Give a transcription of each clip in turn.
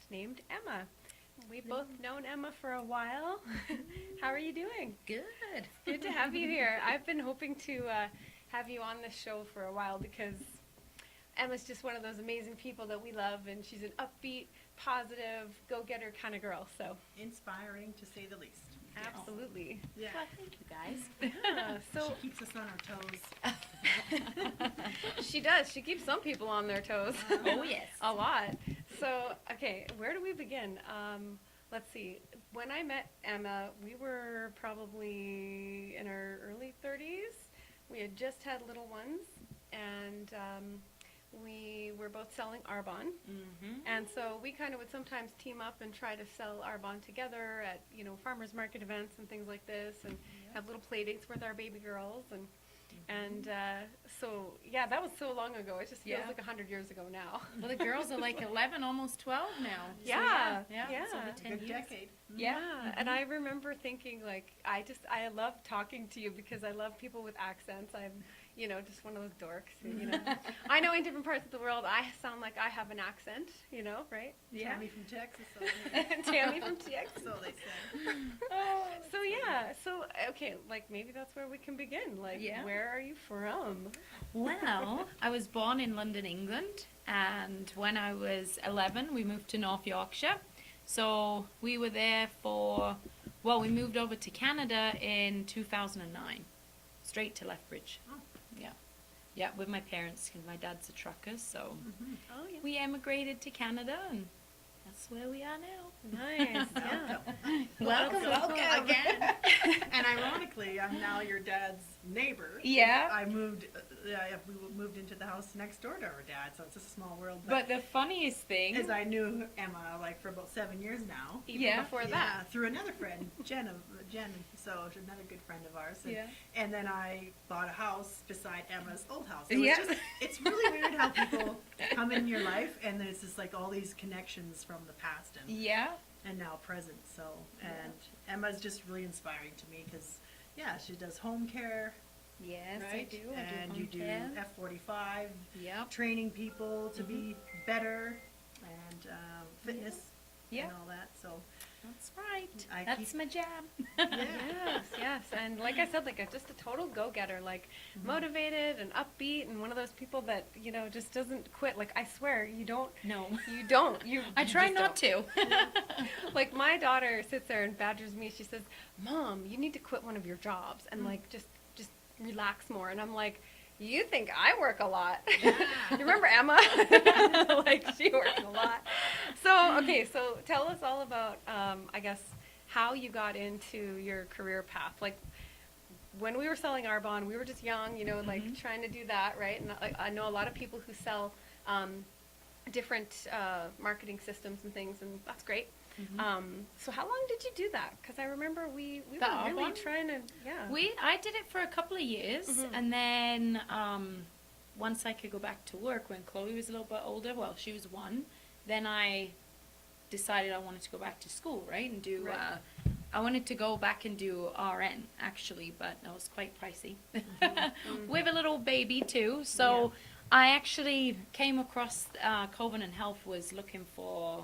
named Emma. We've both known Emma for a while. How are you doing? Good. Good to have you here. I've been hoping to have you on this show for a while because Emma's just one of those amazing people that we love, and she's an upbeat, positive, go-getter kind of girl. So inspiring, to say the least. absolutely. Yeah. Well, thank you guys. Yeah, so She keeps us on our toes. she does. She keeps some people on their toes. Oh, yes. A lot. So, okay, where do we begin? Let's see. When I met Emma, we were probably in our early 30s. We had just had little ones, and we were both selling Arbonne. Mm-hmm. And so we kind of would sometimes team up and try to sell Arbonne together at, farmers market events and things like this, and have little play dates with our baby girls. And so, yeah, that was so long ago. It just feels Yeah. like 100 years ago now. Well, the girls are like 11, almost 12 now. So, Yeah, yeah. yeah. It's over A 10 good years. decade. Yeah. And I remember thinking, like, I love talking to you because I love people with accents. I'm, just one of those dorks. I know in different parts of the world I sound like I have an accent, right? Yeah. Tammy from Texas. Tammy from Texas. So they say. So yeah, okay, like maybe that's where we can begin. Like, Yeah. where are you from? Well, I was born in London, England, and when I was 11, we moved to North Yorkshire. So we were there we moved over to Canada in 2009, straight to Lethbridge. Oh. Yeah, with my parents, because my dad's a trucker, so Oh yeah. we emigrated to Canada, and that's where we are now. Nice. Yeah. Welcome again. And ironically, I'm now your dad's neighbor. Yeah. I moved. We moved into the house next door to our dad, so it's a small world. But the funniest thing as I knew Emma for about 7 years now. Even Yeah. before Yeah, that. through another friend, Jen. So she's another good friend of ours. And, Yeah. and then I bought a house beside Emma's old house. Yeah. It's really weird how people come in your life, and there's just like all these connections from the past and now present. So, and Emma's just really inspiring to me because, she does home care. Yes, Right? I do. And I do you home do care. F45, Yep. training people to be better, and fitness Yep. and all that. So, That's right. I That's keep- my jam. Yes. And like I said, like just a total go-getter, like motivated and upbeat, and one of those people that just doesn't quit. Like I swear, you don't. No. You don't. I you try just not don't. to. Like my daughter sits there and badgers me. She says, "Mom, you need to quit one of your jobs and like just relax more." And I'm like, "You think I work a lot?" You remember Emma? Like she works a lot. So okay, so tell us all about I guess how you got into your career path. Like when we were selling Arbonne, we were just young, like trying to do that, right? And I know a lot of people who sell different marketing systems and things, and that's great. So how long did you do that? Because I remember we were really Arbonne? trying to, I did it for a couple of years, and then once I could go back to work when Chloe was a little bit older, she was 1, then I decided I wanted to go back to school, right, and do. Right. I wanted to go back and do RN actually, but that was quite pricey with a little baby too. So I actually came across Covenant Health was looking for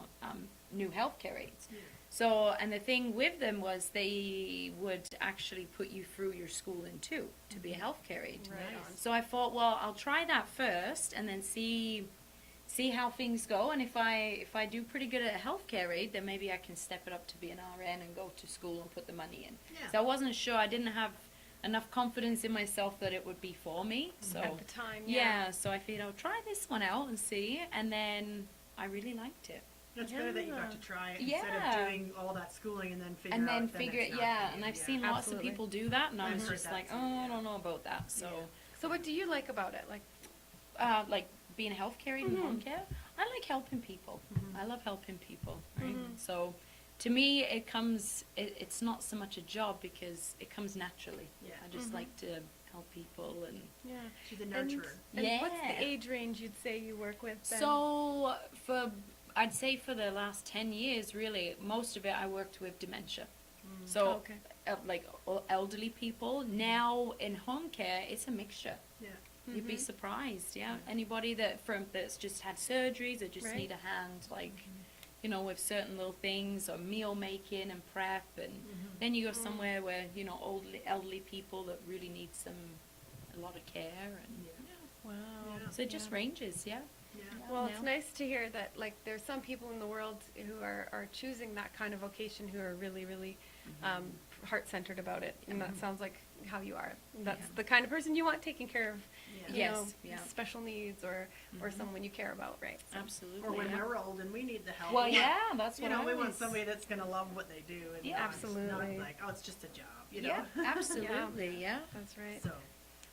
new healthcare aides. Yeah. So, and the thing with them was they would actually put you through your schooling too to be a healthcare aide. Right Nice. on. So I thought, well, I'll try that first and then see how things go. And if I do pretty good at a healthcare aide, then maybe I can step it up to be an RN and go to school and put the money in. Yeah. So I wasn't sure. I didn't have enough confidence in myself that it would be for me. So At the time, so I figured I'll try this one out and see. And then I really liked it. That's better that you got to try it instead Yeah. of doing all that schooling and then figure And out. then that figure it's it, not for you. and I've seen lots of Absolutely. people do that, and I I've was heard just that like, too, I yeah. don't know about that. So, So what do you like about it? like being a healthcare aide and home care, I like helping people. I love helping people, right? So, to me, it's not so much a job because it comes naturally. Yeah. I just like to help people and. Yeah. She's a nurturer. And what's Yeah. the age range you'd say you work with then? So I'd say for the last 10 years, really, most of it I worked with dementia. So, okay. like elderly people. Now in home care, it's a mixture. Yeah. You'd be surprised, yeah. Anybody that's just had surgeries or just Right. need a hand, like you know, with certain little things or meal making and prep, and then you go somewhere where, you know, elderly people that really need a lot of care, and Wow. so it just ranges, Yeah. Well, it's now. nice to hear that, like, there's some people in the world who are choosing that kind of vocation who are really, really heart-centered about it. And that sounds like how you are. That's the kind of person you want taking care of, you know, special needs or someone you care about, right? So. Absolutely. Or when we're old and we need the help. Well, that's you what know, I we want was- somebody that's going to love what they do. And Absolutely. not like, oh, it's just a job, you know? Yeah, absolutely, yeah. That's right. So,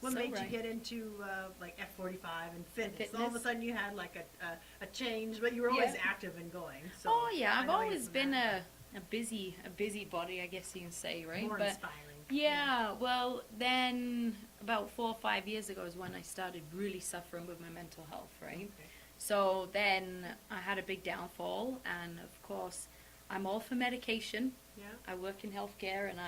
what So made right. you get into like F45 and fitness? All of a Fitness. sudden you had like a change, but you were always active and going. So Oh yeah, I I've know you always from been that. a busybody, I guess you can say, right? More But inspiring. yeah, well, then about 4 or 5 years ago is when I started really suffering with my mental health, right? Okay. So then I had a big downfall, and of course, I'm all for medication. Yeah. I work in healthcare, and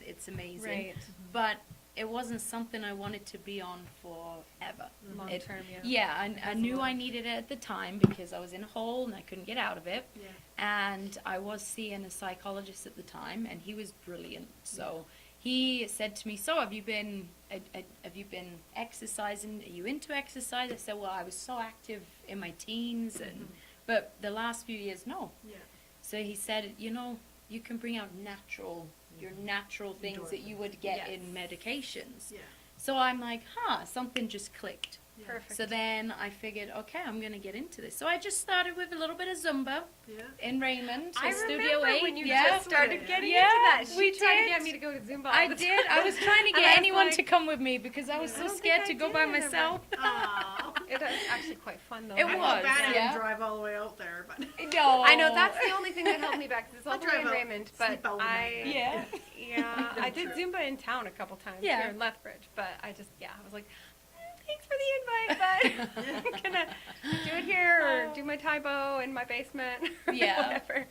it's amazing. Right. But it wasn't something I wanted to be on forever. Long It- term, I knew I needed it at the time because I was in a hole and I couldn't get out of it. Yeah. And I was seeing a psychologist at the time, and he was brilliant. So he said to me, "So have you been exercising? Are you into exercise?" I said, "Well, I was so active in my teens, but the last few years, no." Yeah. So he said, "You know, you can bring out your natural things that you would get in medications." Yeah. So I'm like, something just clicked. Yeah. Perfect. So then I figured, okay, I'm going to get into this. So I just started with a little bit of Zumba Yeah. in Raymond. I at Studio remember 8. when you yeah. just started getting Yeah, into that. we She tried to did. get me to go to Zumba. all I the did. time. I was trying to And get I was anyone like, to come with me because I was I so don't think scared I to go did. by myself. Aw. It was actually quite fun, though. It I felt was, bad I yeah. didn't drive all the way out there, but No. I know that's the only thing that held me back. 'Cause it's all I'll the way in drive out, Raymond, but sleep overnight. Yeah. I did True. Zumba in town a couple times Yeah. here in Lethbridge, but I just I was like, thanks for the invite, but I'm gonna do it here or do my Taibo in my basement. Or Yeah. whatever.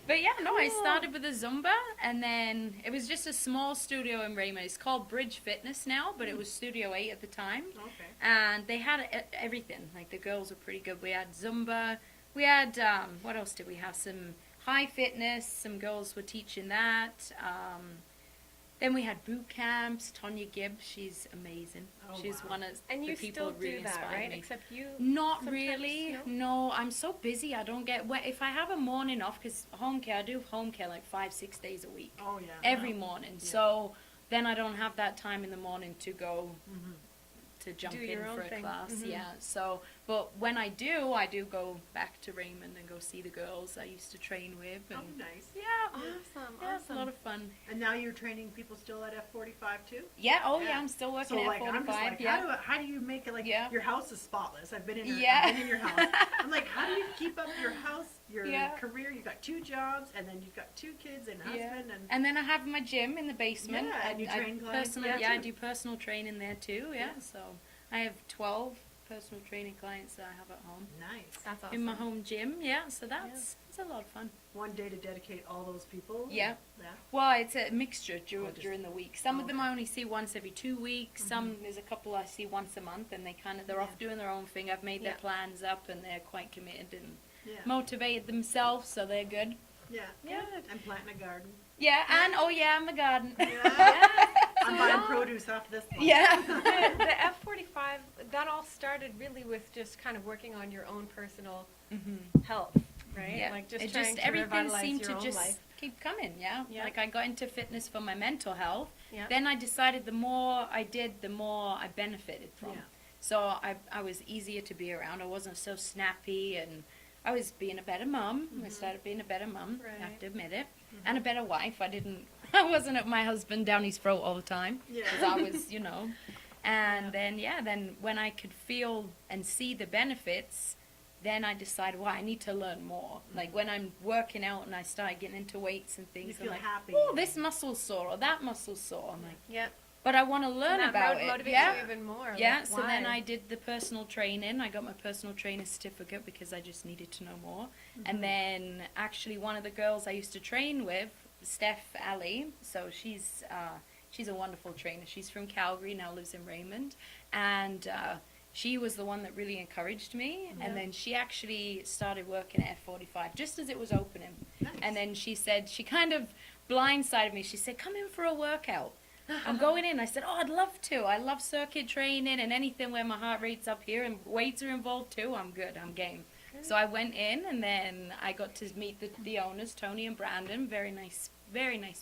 But yeah, no, I Cool. started with a Zumba, and then it was just a small studio in Raymond. It's called Bridge Fitness now, but it was Studio 8 at the time. okay. And they had everything. Like, the girls were pretty good. We had Zumba. We had, what else did we have? Some high fitness. Some girls were teaching that. Then we had boot camps. Tonya Gibbs, she's amazing. Oh, she's wow. one of And the you people still who really do that, inspired right? me. Except you. Not sometimes, really. no? No, I'm so busy. I don't get. Well, if I have a morning off, because home care, I do home care like 5-6 days a week, Oh, yeah. every morning. Yeah. So then I don't have that time in the morning to go Mhm. to jump Do in your own for a thing. class. Mhm. Yeah. So, but when I do go back to Raymond and go see the girls I used to train with. Oh, And nice. yeah, Awesome. yeah, it's a lot of fun. And now you're training people still at F45 too? Yeah. Oh, Yeah. yeah. I'm still working So at like 45. I'm just like, yeah. how do you make it like Yeah. your house is spotless? I've been in Yeah. I've been in your house. I'm like, how do you keep up your house, your Yeah. career? You've got 2 jobs and then you've got 2 kids and husband and And then I have my gym in the basement. Yeah, and you I train clients personal, there yeah, I too. do personal training there too. Yeah. Yeah. So I have 12 personal training clients that I have at home nice. That's awesome. in my home gym. Yeah. So that's it's a lot of fun. One day to dedicate all those people. Yeah. Yeah. Well, it's a mixture just- during the week. Some of them Okay. I only see once every 2 weeks. Some there's a couple I see once a month, and they're off doing their own thing. I've made their Yeah. plans up, and they're quite committed and Yeah. motivated themselves, so they're good. Yeah. Yeah. I'm planting a garden. Yeah, and I'm a garden. I'm buying produce off this one. Yeah. the F45, that all started really with just kind of working on your own personal health, right? Yeah. Like just it trying just to everything revitalize seemed your to own just life. keep coming. Yeah. Yeah. Like I got into fitness for my mental health. Yeah. Then I decided the more I did, the more I benefited from. Yeah. So I was easier to be around. I wasn't so snappy, and I was being a better mom. I started being a better mom. I have Right. to admit it, and a better wife. I wasn't at my husband down his throat all the time. Yeah. 'Cause I was, And then when I could feel and see the benefits, then I decided, well, I need to learn more. Like when I'm working out and I start getting into weights and things, You I'm feel like, happy. oh, this muscle's sore or that muscle's sore. I'm like, Yeah. but I want to learn And that about motivates it. Yeah. you even more. Yeah, like, so then why? I did the personal training. I got my personal trainer certificate because I just needed to know more. And then actually one of the girls I used to train with, Steph Ali, so she's a wonderful trainer. She's from Calgary, now lives in Raymond. And she was the one that really encouraged me. And then she actually started working at F45 just as it was opening. Nice. And then she said, she kind of blindsided me. She said, come in for a workout. I'm going in. I said, oh, I'd love to. I love circuit training and anything where my heart rate's up here and weights are involved too. I'm good. I'm game. So I went in, and then I got to meet the owners, Tony and Brandon. Very nice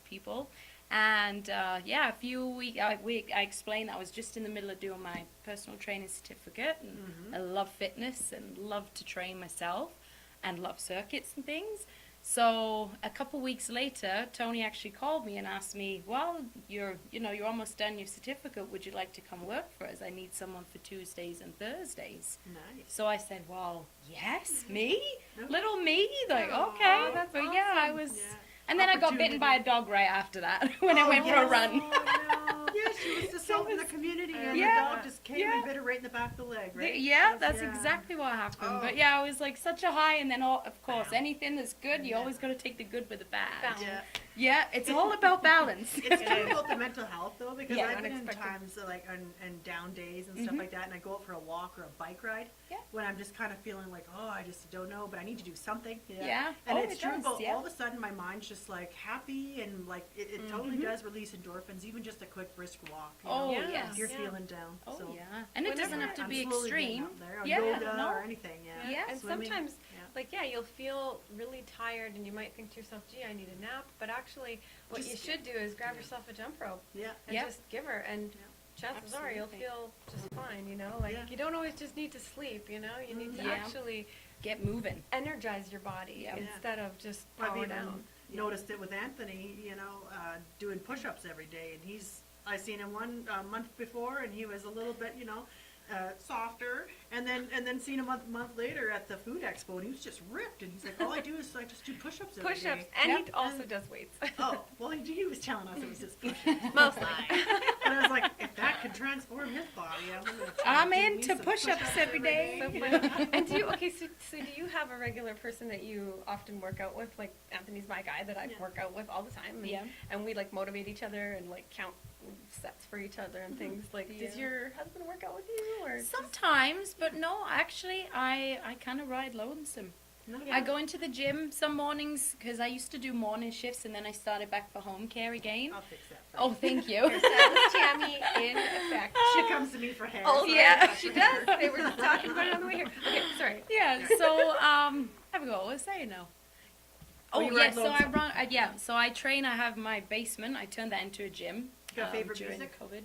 people. And a few weeks, I explained that I was just in the middle of doing my personal training certificate, and I love fitness and love to train myself and love circuits and things. So a couple weeks later, Tony actually called me and asked me, well, you're almost done your certificate. Would you like to come work for us? I need someone for Tuesdays and Thursdays. Nice. So I said, well, yes, me? Okay. Little me? Like, Aw, okay. that's But yeah, I awesome. was... Yeah. And then I got bitten by a dog right after that when I went for a yes. run. Oh, no. Yeah, she was just out in the community, and Yeah, the dog just came and bit her right in the back of the leg, right? Yeah, that's exactly what happened. Oh. But yeah, I was like such a high, and then of course anything that's good, you always got to take the good with the bad. Balance. Yeah. Yeah, it's all about balance. It's true about the mental health though, because Yeah. I've been in Unexpected. times like and down days and stuff like that, and I go out for a walk or a bike ride Yeah. when I'm just kind of feeling like, oh, I just don't know, but I need to do something. Yeah. And Oh, it's it true does, about yeah. all of a sudden my mind's just like happy, and like it totally does release endorphins, even just a quick brisk walk. You Oh, know, yes. if you're Yeah. feeling down. Oh so yeah, and it doesn't have to I'm be slowly getting extreme. up there, or Yeah, yoga no. or anything. Yeah. Yeah. And Swimming, sometimes, yeah. you'll feel really tired, and you might think to yourself, gee, I need a nap. But actually, what you Just- should do is grab yourself a jump rope Yeah. and Yeah. just give her. And chances are you'll Absolutely. feel just fine, you know? Like, Yeah. you don't always just need to sleep, you know? You need to Yeah. actually Get moving. energize your body Yeah. instead of just I've power even down. noticed it with Anthony, doing push-ups every day, and I seen him one month before, and he was a little bit, softer, and then seen him a month later at the food expo, and he was just ripped, and he's like, all I do is I just do push-ups every Push-ups, day. and Yep. he also does weights. Oh, well, he was telling us it was just push-ups. Mostly. And I was like, if that could transform his body, I'm do me into some push-ups every day. So funny. And so do you have a regular person that you often work out with? Like, Anthony's my guy that I Yeah. work out with all the time. And, Yeah. and we like motivate each other and like count sets for each other and things. Like, does Yeah. your husband work out with you, or just- Sometimes, but no, actually, I kind of ride lonesome. No, I go into the gym some mornings because I used to do morning shifts, and then I started back for home care again. I'll fix that. Oh, thank you. Established Tammy in effect? She comes to me for hair. Oh so I yeah, touch she her does. hair. They were just talking about it on the way here. Okay, sorry. Yeah, so, I forgot what I was saying now. Oh, Oh, you yeah, ride so I lonesome. run, so I train, I have my basement, I turned that into a gym. Got favorite during music? COVID.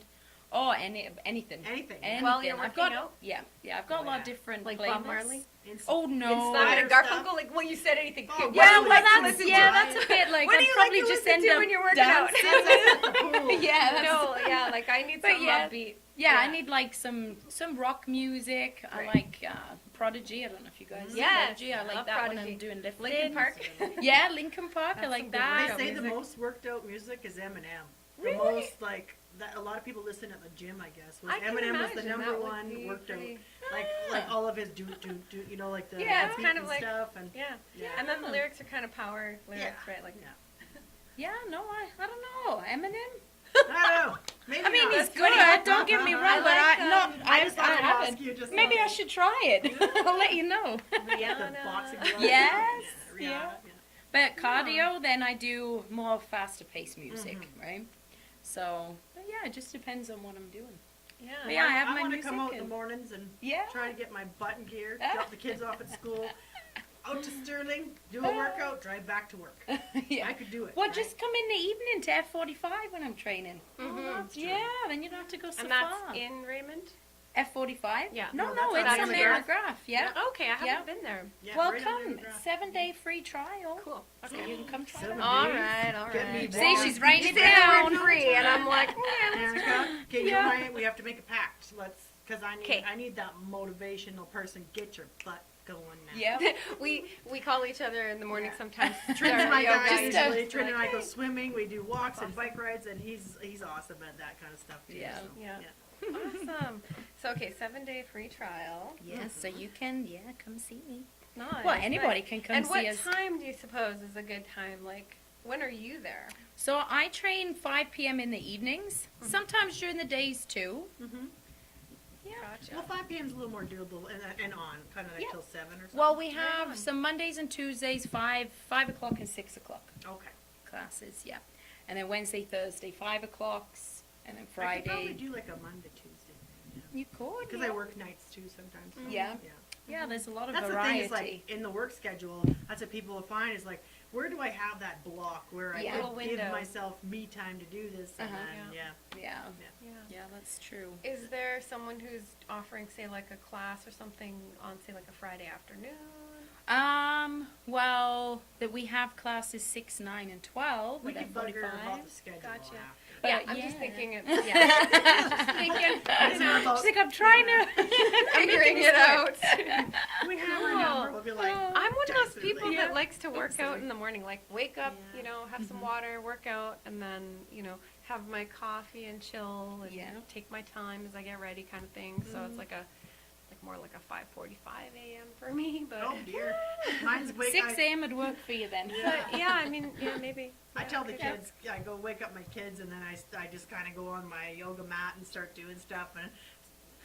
Oh, anything. Anything. While you're I've working got, out? Yeah, I've got Oh, a lot of yeah. different Like playlists. Bob Marley? Oh, no. Simon and Stuff. Garfunkel? Like, well, you said anything. Oh, Okay, what what do do you you like to listen listen to? to? that's a bit like, What do I'd you like probably to just listen end to up when you're working out? dancing. Yeah, that's, No, yeah, like I need But some yeah. upbeat. yeah, I Yeah. need like some rock music. I Right. like Prodigy. I don't know if you guys know Yes, Prodigy. I like love that when Prodigy. I'm doing lifting. Linkin Park. Yeah, Linkin Park. I That's like some good that. They say the music. most worked out music is Eminem. The Really? most like that. A lot of people listen at the gym, I guess. I can Eminem was the imagine number that would one be worked pretty- out. Like all of his do like the Yeah, it's beat kind of and like- stuff and Yeah. yeah. And then the lyrics are kind of power lyrics, Yeah. right? Like, Yeah. Yeah, no, I don't know. Eminem. I don't know. Maybe I mean, not. he's good. Don't get me wrong, I but like, I just thought I'd ask haven't. you. Just Maybe I like, should try it. I'll let you know. the Rihanna. boxing gloves. Yes, Yeah. yeah. But cardio, then I do more faster paced music, right? So, but yeah, it just depends on what I'm doing. Yeah. But yeah, I have my want to music come out in and- the mornings and Yeah. try to get my button gear, drop the kids off at school, out to Sterling, do a workout, drive back to work. Yeah. I could do it. Well, right? just come in the evening to F45 when I'm training. Mhm. That's true. Yeah, then you don't have to go so And that's far. in Raymond? F45? Yeah. No, No, no, that's it's on on McGrath. McGrath. Yeah. Okay, I haven't Yeah. been there. Yeah, Well, right on come. the grass. 7-day free trial. Cool. So you can come try 7 it. All days. right, all Get me right. See, born. she's writing You it say the down. word free, and I'm like, Erica, okay, Yeah. you know, we have to make a pact. Because Okay. I need that motivational person. Get your butt going now. Yep. we call each other in the morning Yeah. sometimes. Trin and Our my yoga guy Just is usually. just Trin and like, I go hey. swimming. We do walks and Awesome. bike rides, and he's awesome at that kind of stuff too. Yeah. So, Yeah. Awesome. So, okay, 7-day free trial. Yeah, so you can, come see me. Nice. Well, anybody can come And see what us. time do you suppose is a good time? Like, when are you there? So I train 5 p.m. in the evenings, sometimes during the days too. Mm-hmm. Yeah. Gotcha. Gotcha. Well, 5 p.m. is a little more doable and on, kind of like Yeah. till 7 or something. Well, we Right have on. some Mondays and Tuesdays, 5 o'clock and 6 o'clock Okay. classes, yeah. And then Wednesday, Thursday, 5 o'clocks, and then I could probably Friday. do like a Monday, Tuesday. You could, Because yeah. I work nights too sometimes. So, Yeah. Yeah. Yeah, there's a lot of That's variety. the thing is like in the work schedule, that's what people will find is like, where do I have that block where I Yeah. Little could give window. myself me time to do this? And Uh-huh. then, yeah. Yeah, Yeah. yeah, that's true. Is there someone who's offering, say, like a class or something on, say, like a Friday afternoon? Well, that we have classes 6, 9, and 12 We at could bug her about 45. the schedule Gotcha. after. But Yeah, I'm yeah. just thinking it. Yeah, just thinking. It's not about- She's like, I'm trying to Figuring it out. We have her Cool. number. We'll be like, I'm one of those Definitely. people Yeah. that likes to work out Absolutely. in the morning, like wake up, Yeah. you know, have some water, work out, and then, you know, have my coffee and chill and Yeah. take my time as I get ready kind of thing. So it's like more like a 5:45 a.m. for me, but oh dear. Mine's wake 6 a.m. would work for you then. but yeah, I mean, yeah, maybe. I Yeah, tell the okay. kids, I go wake up my kids, and then I just kind of go on my yoga mat and start doing stuff,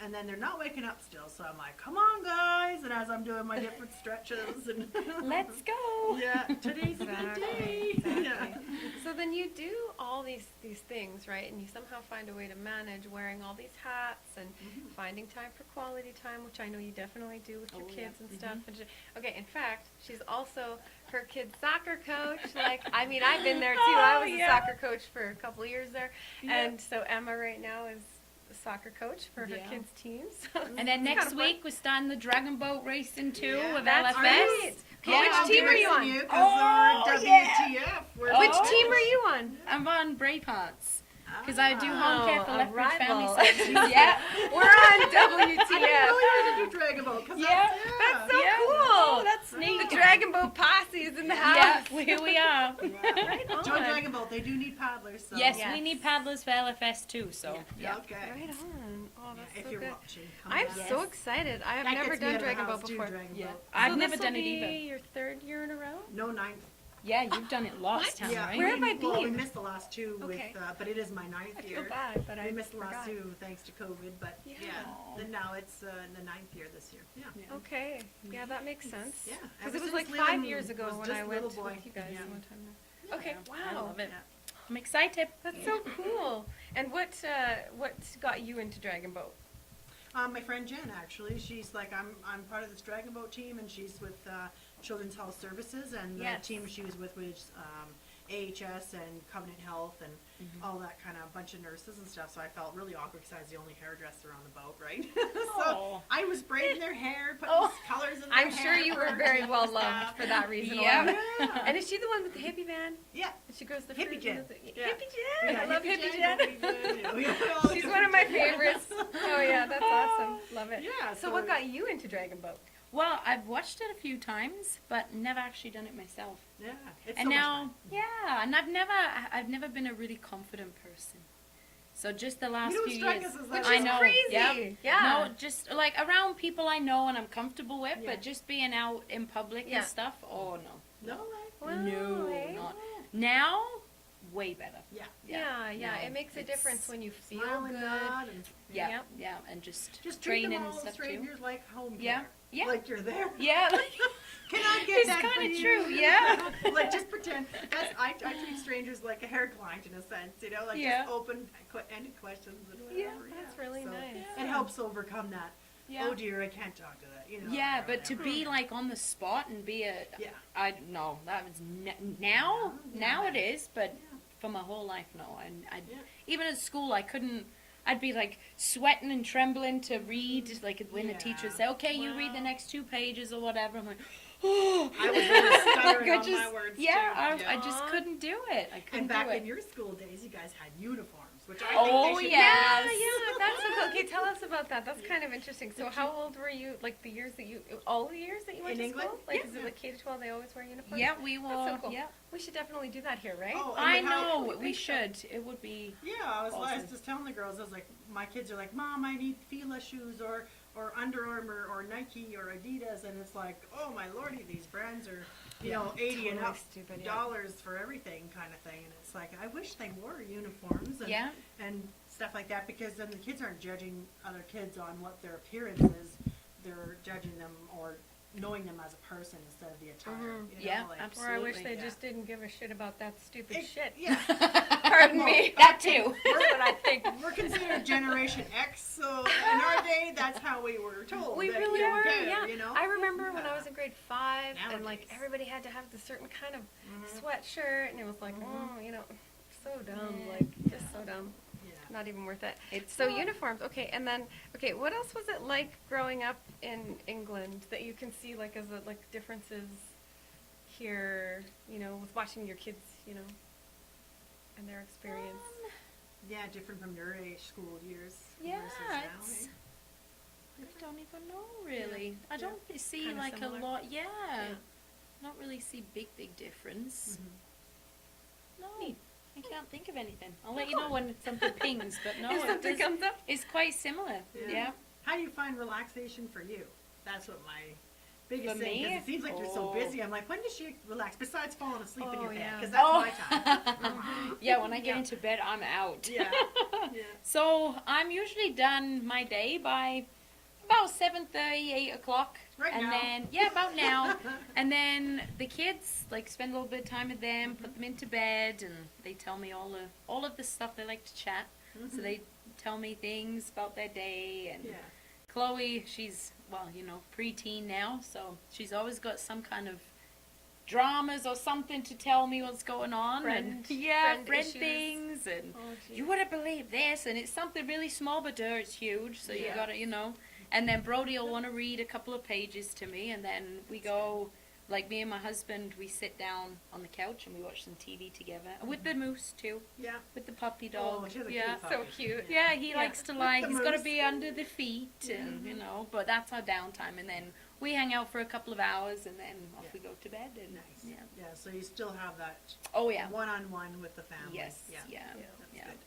and then they're not waking up still, so I'm like, come on, guys, and as I'm doing my different stretches, and Let's go. yeah, today's a good day. Exactly. Yeah. So then you do all these things, right? And you somehow find a way to manage wearing all these hats and finding time for quality time, which I know you definitely do with your Oh, yeah. kids and stuff. And okay, in fact, she's also her kid's soccer coach. Like, I mean, I've been there too. I Oh, was yeah. a soccer coach for a couple of years there, Yeah. and so Emma right now is a soccer coach for her Yeah. kids' teams. So And then it's next kinda fun. week we're starting the dragon boat racing too Yeah. with That's LFS. right. Yeah. Which team are you on? Because Oh, we're yeah. WTF. We're Oh. Which team are you on? I'm on Bravehearts because I do home care for a Lethbridge Family rival. Services. Yeah. We're on I didn't WTF. know you were to do Dragon Boat. Yeah. That's so Yeah. cool. Oh, that's neat. The Dragon Boat posse is in the house. Yeah, well, here we are. Right on. Join Dragon Boat. They do need paddlers. So. Yes, Yes. we need paddlers for LFS too. So Yeah. yeah. Okay. Right on. Oh, Yeah, that's if so you're good. watching, come I'm back. so excited. I have That never gets me done out of the Dragon house, Boat too, before. Dragon Yeah. Boat. I've So never this'll done it be either. your third year in a row? No, 9th. Yeah, you've done it last time, Yeah. right? Where have I Well, we been? missed the last 2 Okay. with, but it is my 9th I year. feel bad, but We I missed the last forgot. 2 thanks to COVID, but Yeah. yeah. Aw. Then now it's the 9th year this year. Yeah. Yeah. Okay. Yeah, that makes sense. Yeah. Because Ever it was since like Leland 5 years ago was when just I went little boy. with you guys Yeah. one time. Okay, I wow. love it. Yeah. I'm excited. That's so cool. And what got you into Dragon Boat? My friend Jen, actually, she's like, I'm part of this Dragon Boat team, and she's with Children's Health Services, and Yes. the team she was with was AHS and Covenant Health and all that kind of bunch of nurses and stuff. So I felt really awkward because I was the only hairdresser on the boat, right? So Aw. I was braiding their hair, putting Oh. colors in their I'm hair. sure you were very well loved stuff. for that reason Yeah. alone. Yeah. And is she the one with the hippie van? Yeah. And she grows the Hippie fruit Jen. and the- Yeah. Hippie We Jen. got I love Hippie Jen. Jen. She's one of my favorites. Oh yeah, that's awesome. Love it. Yeah. So what got you into Dragon Boat? Well, I've watched it a few times, but never actually done it myself. Yeah. It's And so much now, fun. yeah, and I've never been a really confident person. So just the last You don't few strike years, us as Which that. I is know, crazy. yeah. Yeah. No, just like around people I know and I'm comfortable with, Yeah. but just being out in public Yeah. and stuff, oh no. No way. Wow, No, eh? not. Now, way better. Yeah. Yeah, yeah. No, It makes a it's- difference when you feel Smile and good. nod and Yeah, Yep. yeah, and just just treat training them and all stuff too. strangers like home Yeah, care. yeah. Like you're there. Yeah, Can I get It's that for kinda you? true, yeah. Like just pretend. I treat strangers like a hair client in a sense, you know, like Yeah. just open-ended questions and Yeah, whatever. that's really So nice. It helps overcome that. yeah. Oh dear, I can't talk to that. You know. Yeah, or but to whatever. be like on the spot and be a, Yeah. I no, that was now No, it is, but Yeah. for my whole life, no. I Yeah. even at school, I couldn't. I'd be like sweating and trembling to read, like when the Yeah. teacher would say, "Okay, you read the Wow. next 2 pages or whatever." I'm like, "Oh, I was really stuttering I on just, my words yeah, too. I just couldn't do it. I couldn't And back do it. in your school days, you guys had uniforms, which I Oh, think they should yeah. have. Yeah, that's so cool. Okay, tell us about that. That's kind of interesting. So, how old were you? Like the years that you, all the years that you went In to England? school? Like, Yeah. is it like K to 12? They always wear uniforms. Yeah, we were. That's so cool. Yeah, We should definitely do that here, right? Oh, and I how- know. We should. It would be. Yeah, I was Awesome. just telling the girls, I was like, my kids are like, Mom, I need Fila shoes or Under Armour or Nike or Adidas, and it's like, oh my lordy, these brands are you know, 80 and Totally up stupid, yeah. dollars for everything kind of thing. And it's like, I wish they wore uniforms and stuff like that, because then the kids aren't judging other kids on what their appearance is. They're judging them or knowing them as a person instead of the attire. You know, like, absolutely. Or I wish they just didn't give a shit about that stupid shit. Yeah. Pardon me. That too. That's what I think. We're considered Generation X, so in our day, that's how we were told. We that really you don't were, care, yeah. You know? I remember when I was in grade 5, and like Nowadays. everybody had to have the certain kind of Mhm. sweatshirt, and it was like, oh, you know, so dumb, Yeah. like just so dumb. Yeah. Not even worth it. It's So not. uniforms, okay, and then what else was it like growing up in England that you can see like as a, like differences here, you know, with watching your kids, you know, and their experience? Yeah, different from your age, school years. Yeah, versus now, it's, eh? I don't even know really. I Yeah. don't see Kinda like similar. a lot. Yeah. Yeah. Not really see big difference. Mhm. No, I can't think of anything. I'll let you know when something pings, but no, If it something does- comes up. it's quite similar. Yeah. Yeah. How do you find relaxation for you? That's what my biggest For thing, me? because it seems like you're so Oh. busy. I'm like, when does she relax? Besides falling asleep in Oh, your bed, yeah. because that's Oh. my time. Yeah, when I get Yeah. into bed, I'm out. Yeah. Yeah. So I'm usually done my day by about 7:30, 8 o'clock. Right and now. then, yeah, about now. And then the kids, like, spend a little bit of time with them, put them into bed, and they tell me all of the stuff. They like to chat. So they tell me things about their day. And Yeah. Chloe, she's, well, you know, preteen now, so she's always got some kind of dramas or something to tell me what's going on. Friend friend issues. things. And Oh, you wouldn't believe this, and it's something really small, but to her it's huge, so you Yeah. gotta, you know. And then Brody will want to read a couple of pages to me, and then we go, like me and my husband, we sit down on the couch and we watch some TV together. With the moose, too, Yeah. with the puppy dog. Oh, she has a yeah. cute puppy. So cute. Yeah, he Yeah. likes to lie. the He's got to moose. be under the feet, and you know. But that's our downtime, and then we hang out for a couple of hours, and then off Yeah. we go to bed. And Nice. Yeah. Yeah, so you still have that Oh yeah. one-on-one with the family. Yes. Yeah. Yeah. Yeah. That's Yeah. good.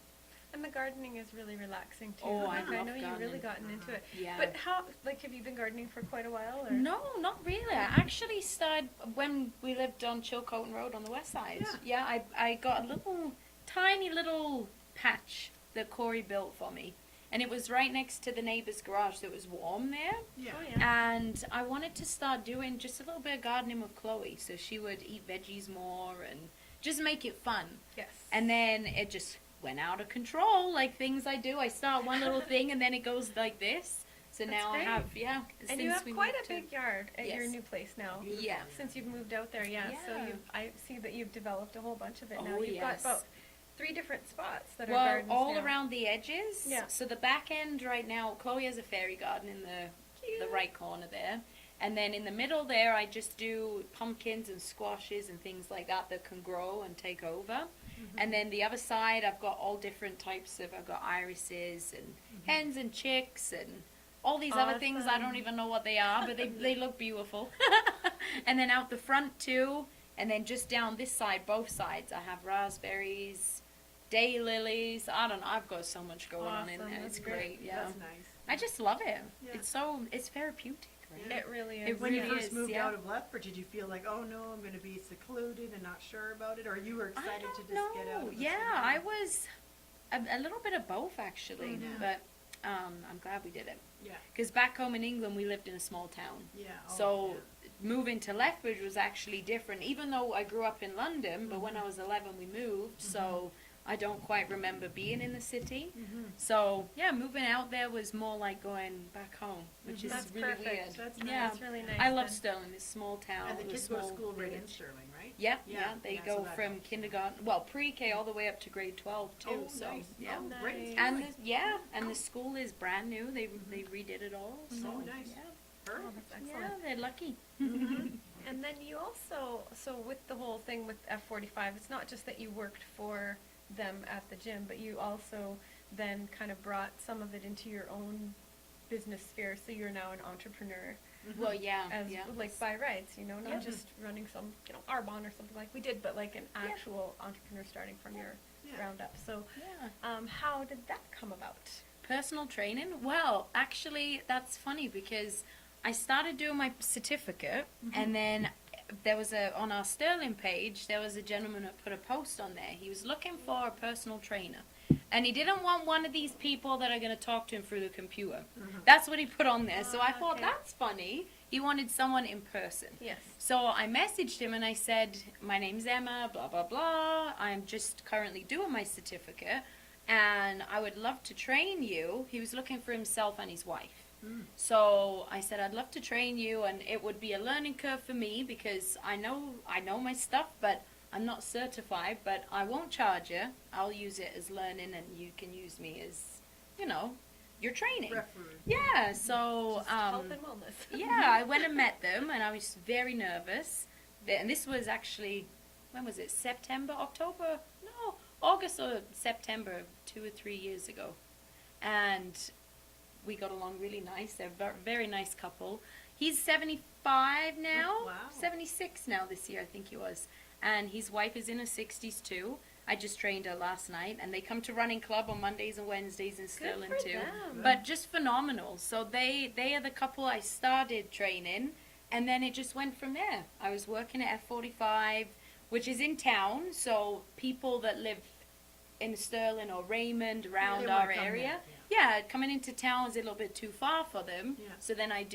And the gardening is really relaxing too. Oh, I Like, love know you've really gardening. gotten into it. Yeah. But how, like, have you been gardening for quite a while? Or? No, not really. I actually started when we lived on Chilcotin Road on the west side. Yeah. I got a little, tiny little patch that Corey built for me. And it was right next to the neighbor's garage, so it was warm there. Yeah. Oh, yeah. And I wanted to start doing just a little bit of gardening with Chloe, so she would eat veggies more and just make it fun. Yes. And then it just went out of control, like things I do. I start one little thing, and then it goes like this. So That's now great. I have, And since you have we quite moved a to- big yard at your Yes. new place now. Yeah. Since you've moved out there, yeah. So Yeah. I see that you've developed a whole bunch of it now. Oh, You've yes. got about 3 different spots that are Well, gardens all now. around the edges. Yeah. So the back end right now, Chloe has a fairy garden in the Cute. right corner there. And then in the middle there, I just do pumpkins and squashes and things like that that can grow and take over. And then the other side, I've got all different types of, I've got irises and hens and chicks and all these other things. I don't Awesome. even know what they are, but they look beautiful. And then out the front too, and then just down this side, both sides, I have raspberries, daylilies. I don't know. I've got so much going on in Awesome. there. That's It's great. great. Yeah. That's nice. I just love it. Yeah. It's therapeutic, right? Yeah. It really is. It When you really first is, moved yeah. out of Lethbridge, did you feel like, oh no, I'm going to be secluded and not sure about it? Or you were I excited to don't just get out know. of the Yeah, city? I was a little bit of both actually, Mhm. but I'm glad we did it. Yeah. Because back home in England, we lived in a small town. Yeah. Oh, So yeah. moving to Lethbridge was actually different, even though I grew up in London, but when I was 11 we moved, so I don't quite remember being in the city. So yeah, moving out there was more like going back home, which is That's really perfect. weird. That's yeah, That's really nice. I love then. Sterling, this small town. And the with a kids go to small school right in village. Sterling, right? Yeah, Yeah, yeah, they yeah, go so that from helps. kindergarten, well, pre-K all the way up to grade 12 too. Oh, so nice. yeah, Oh, great. and Nice. the school is brand new. They redid it all. So Oh, nice. yeah, Oh, Perfect. that's yeah, excellent. they're lucky. And then you also, so with the whole thing with F45, it's not just that you worked for them at the gym, but you also then kind of brought some of it into your own business sphere, so you're now an entrepreneur Well, yeah, as yeah. like by rights, you know, not Yeah. just running some, you know, Arbonne or something like we did, but like an actual entrepreneur starting from your Yeah. ground up. So Yeah. how did that come about? Personal training? Well, actually, that's funny because I started doing my certificate, and then there was on our Sterling page, there was a gentleman that put a post on there. He was looking for a personal trainer. And he didn't want one of these people that are going to talk to him through the computer. That's what he put on there. So I thought, that's funny. He wanted someone in person. Yes. So I messaged him and I said, my name's Emma, blah, blah, blah. I'm just currently doing my certificate, and I would love to train you. He was looking for himself and his wife. So I said, I'd love to train you, and it would be a learning curve for me because I know my stuff, but I'm not certified, but I won't charge you. I'll use it as learning, and you can use me as, your training. Referee. Yeah, so Just health and wellness. yeah, I went and met them, and I was very nervous. And this was actually, when was it? September, October? No, August or September, 2 or 3 years ago. And we got along really nice. They're a very nice couple. He's 75 now. Wow. 76 now this year, I think he was. And his wife is in her 60s too. I just trained her last night, and they come to running club on Mondays and Wednesdays in Sterling for too. them. But just phenomenal. So they are the couple I started training, and then it just went from there. I was working at F45, which is in town, so people that live in Sterling or Raymond around They our wanna come area. there, Yeah, coming into town is a little bit too far for them. Yeah. So then I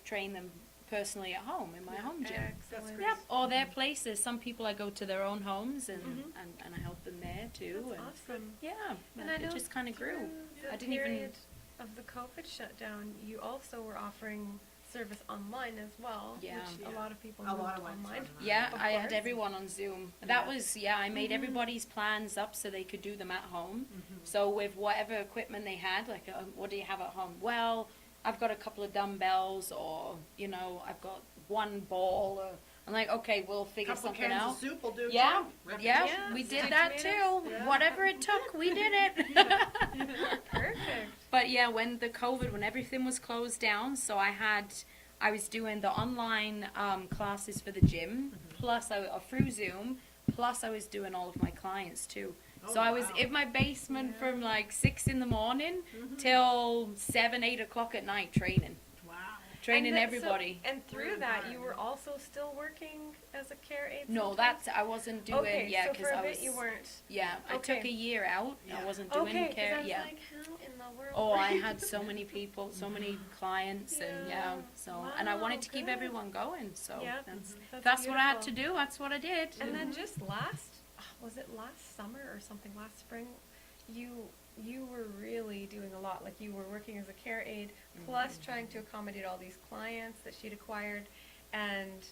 train them personally at home in my home gym. Excellent. Yep, or their places. Some people I go to their own homes and I help them there too. That's and awesome. yeah, And I it know just kind of grew. The I didn't even. period of the COVID shutdown, you also were offering service online as well. Yeah. Which a lot of people A moved lot of went online. online. Yeah, Of I had course. everyone on Zoom. That Yeah. was, I made everybody's plans up so they could do them at home. Mm-hmm. So with whatever equipment they had, like, what do you have at home? Well, I've got a couple of dumbbells, or, I've got one ball. Or, I'm like, okay, we'll figure Couple something cans out. of soup will do Yeah, too. yeah, Yeah, we did stick that tomatoes. too. Yeah. Whatever it took, we did it. Perfect. But yeah, when everything was closed down, so I was doing the online classes for the gym, plus through Zoom, plus I was doing all of my clients too. Oh, So I was wow. in my basement Yeah. from like 6 in the morning till 7, 8 o'clock at night training Wow. training And that- everybody. So, and through that, you were also still working as a care aide. No, sometimes? I wasn't doing Okay, yeah so because for a I bit was you weren't. yeah I took Okay. a year out. Yeah. I wasn't doing Okay, 'cause care. I was Yeah. like, how in the world? Oh, were I you had so doing many people, so many clients, and Yeah. and I Wow, wanted to keep good. everyone going. So Yeah, that's that's what I had to beautiful. do. That's what I did. And then just was it last summer or something, last spring, you were really doing a lot. Like you were working as a care aide, plus trying to accommodate all these clients that she'd acquired, and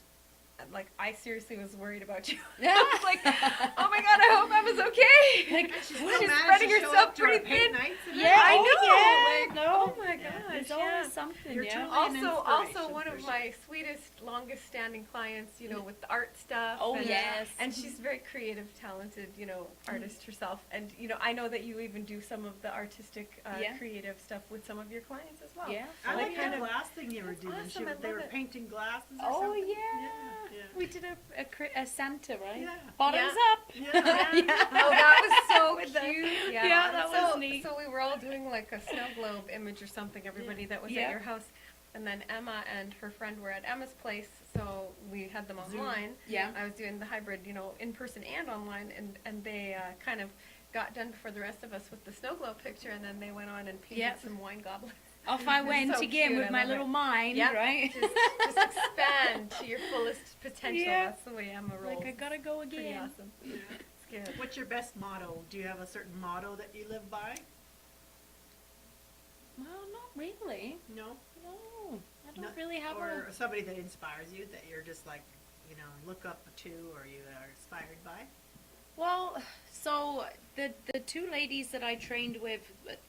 like I seriously was worried about you. I was like, oh my god, I hope Emma's okay. Like She's she's managed spreading to show herself up to our pretty paint thin. nights and Yeah, I everything. know. yeah, Like, no. oh my Yeah. gosh, There's yeah. always something. You're Yeah. truly an Also inspiration one for of sure. my sweetest, longest standing clients, with the art stuff. Oh, and, yes. And she's very creative, talented, artist herself. And, I know that you even do some of the artistic, Yeah. creative stuff with some of your clients as well. Yeah. I Like like kind the of- glass thing you were That's doing. awesome, I They love were it. painting glasses or Oh something. yeah. Yeah. We did a Santa, right? Yeah. Bottoms Yeah. up. Yeah. Oh, that was so With the- cute. Yeah, that so, was neat. So we were all doing like a snow globe image or something, everybody that was Yeah. at your house. And then Emma and her friend were at Emma's place, so we had them Zoom. online. Yeah. I was doing the hybrid, in person and online, and they kind of got done before the rest of us with the snow globe picture, and then they went on and painted Yep. some wine goblets. Off I It's went so again cute, with I my love little it. mind, Yep. right? Just expand to your fullest potential. Yeah. That's the way Emma rolls. Like I gotta go Pretty again. awesome. Yeah. It's good. What's your best motto? Do you have a certain motto that you live by? Well, not really. No. No, I don't Not- really have or somebody that inspires you that you're just like, look up to or you are inspired by? Well, so the two ladies that I trained with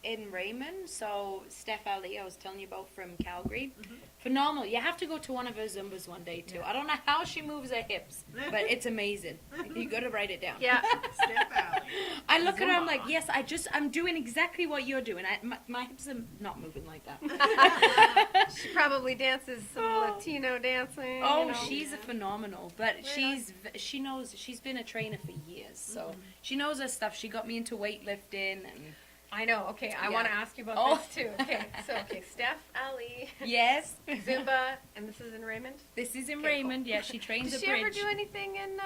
in Raymond, so Steph Ali, I was telling you about from Calgary, phenomenal. You have to go to one of her Zumbas one day too. Yeah. I don't know how she moves her hips, but it's amazing. You got to write it down. Yeah. Step out. I look at her, I'm like, Zumba. yes, I'm doing exactly what you're doing. My hips are not moving like that. She probably dances some Oh. Latino dancing. Oh, she's a phenomenal, but Right she knows, she's been a trainer for years, so she knows her stuff. She got me into weightlifting, I know. Okay, I Yeah. want to ask you about Oh. this too. Okay, Steph, Ali, Yes. Zumba, and this is in Raymond. This is in Okay, Raymond. cool. Yeah, she trains Does a she bridge. ever do anything in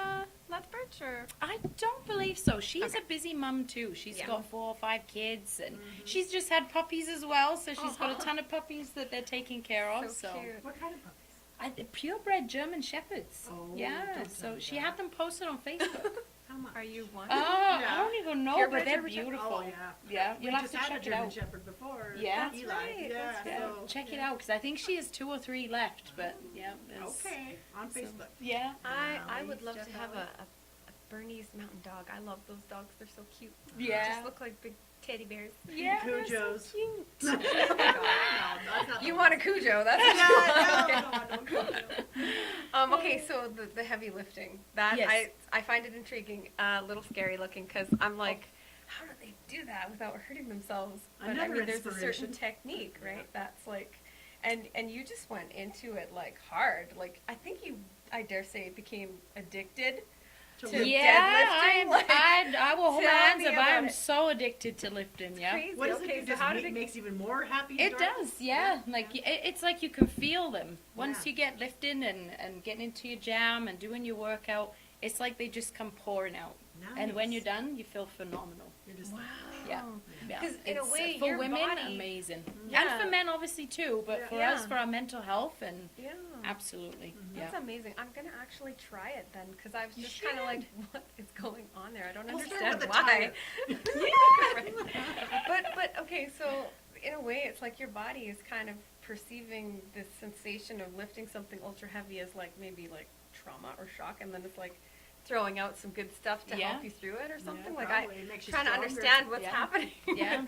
Lethbridge or? I don't believe so. She's Okay. a busy mum too. She's Yeah. got 4 or 5 kids, and she's just had puppies as well. So she's got a Uh-huh. ton of puppies that they're taking care of. So cute. What kind of puppies? Purebred German Shepherds. Oh, Yeah. don't So tell me she that. had them posted on Facebook. How much? Are you one? I don't even know, Purebred but they're German Shepherd? beautiful. Oh, yeah. Yeah, We you'll have just to had a check it German out. Shepherd before. Yeah. That's Eli. right, Yeah, that's Yeah, so, check it yeah. out because I think she has 2 or 3 left. But yeah, there's- Okay, on so- Facebook. yeah. I would Ali, love to Steph, have Ali. a Bernese mountain dog. I love those dogs. They're so cute. Yeah. They just look like big teddy bears. Yeah, they're so Cujos. cute. No, that's not You the want a one. Cujo? That's what Yeah, you no, want. no, no, Cujo. Okay, so the heavy lifting that Yes. I find it intriguing, a little scary looking because I'm like, how do they do that without hurting themselves? But I Another mean, there's a certain inspiration. technique, right? Yeah. That's like, and you just went into it like hard. Like I think you, I dare say, became addicted. To To lift. deadlifting, like, I will hold my tell hands me up. I about am it. so addicted to lifting. Yeah. Crazy. What is Okay, it? so It how just did it? makes you even more happy? It does, yeah. Like it's like you can feel them once Yeah. you get lifting and getting into your jam and doing your workout. It's like they just come pouring out, and when Nice. you're done, you feel phenomenal. You're just Wow. Yeah. Yeah. 'Cause in a It's, way, for your women, body- amazing, Yeah. and for men obviously too. But Yeah. for us, Yeah. for our mental health, and Yeah. absolutely, That's yeah. amazing. I'm gonna actually try it then, because I was You just kind of should. like, what is going on there? I don't We'll start understand with the why. tire. but okay, so in a way, it's like your body is kind of perceiving this sensation of lifting something ultra heavy as like maybe like trauma or shock, and then it's like throwing out some good stuff to Yeah. help you through it or something. Yeah, like probably. It makes you trying to stronger. understand what's Yeah. happening. Yeah.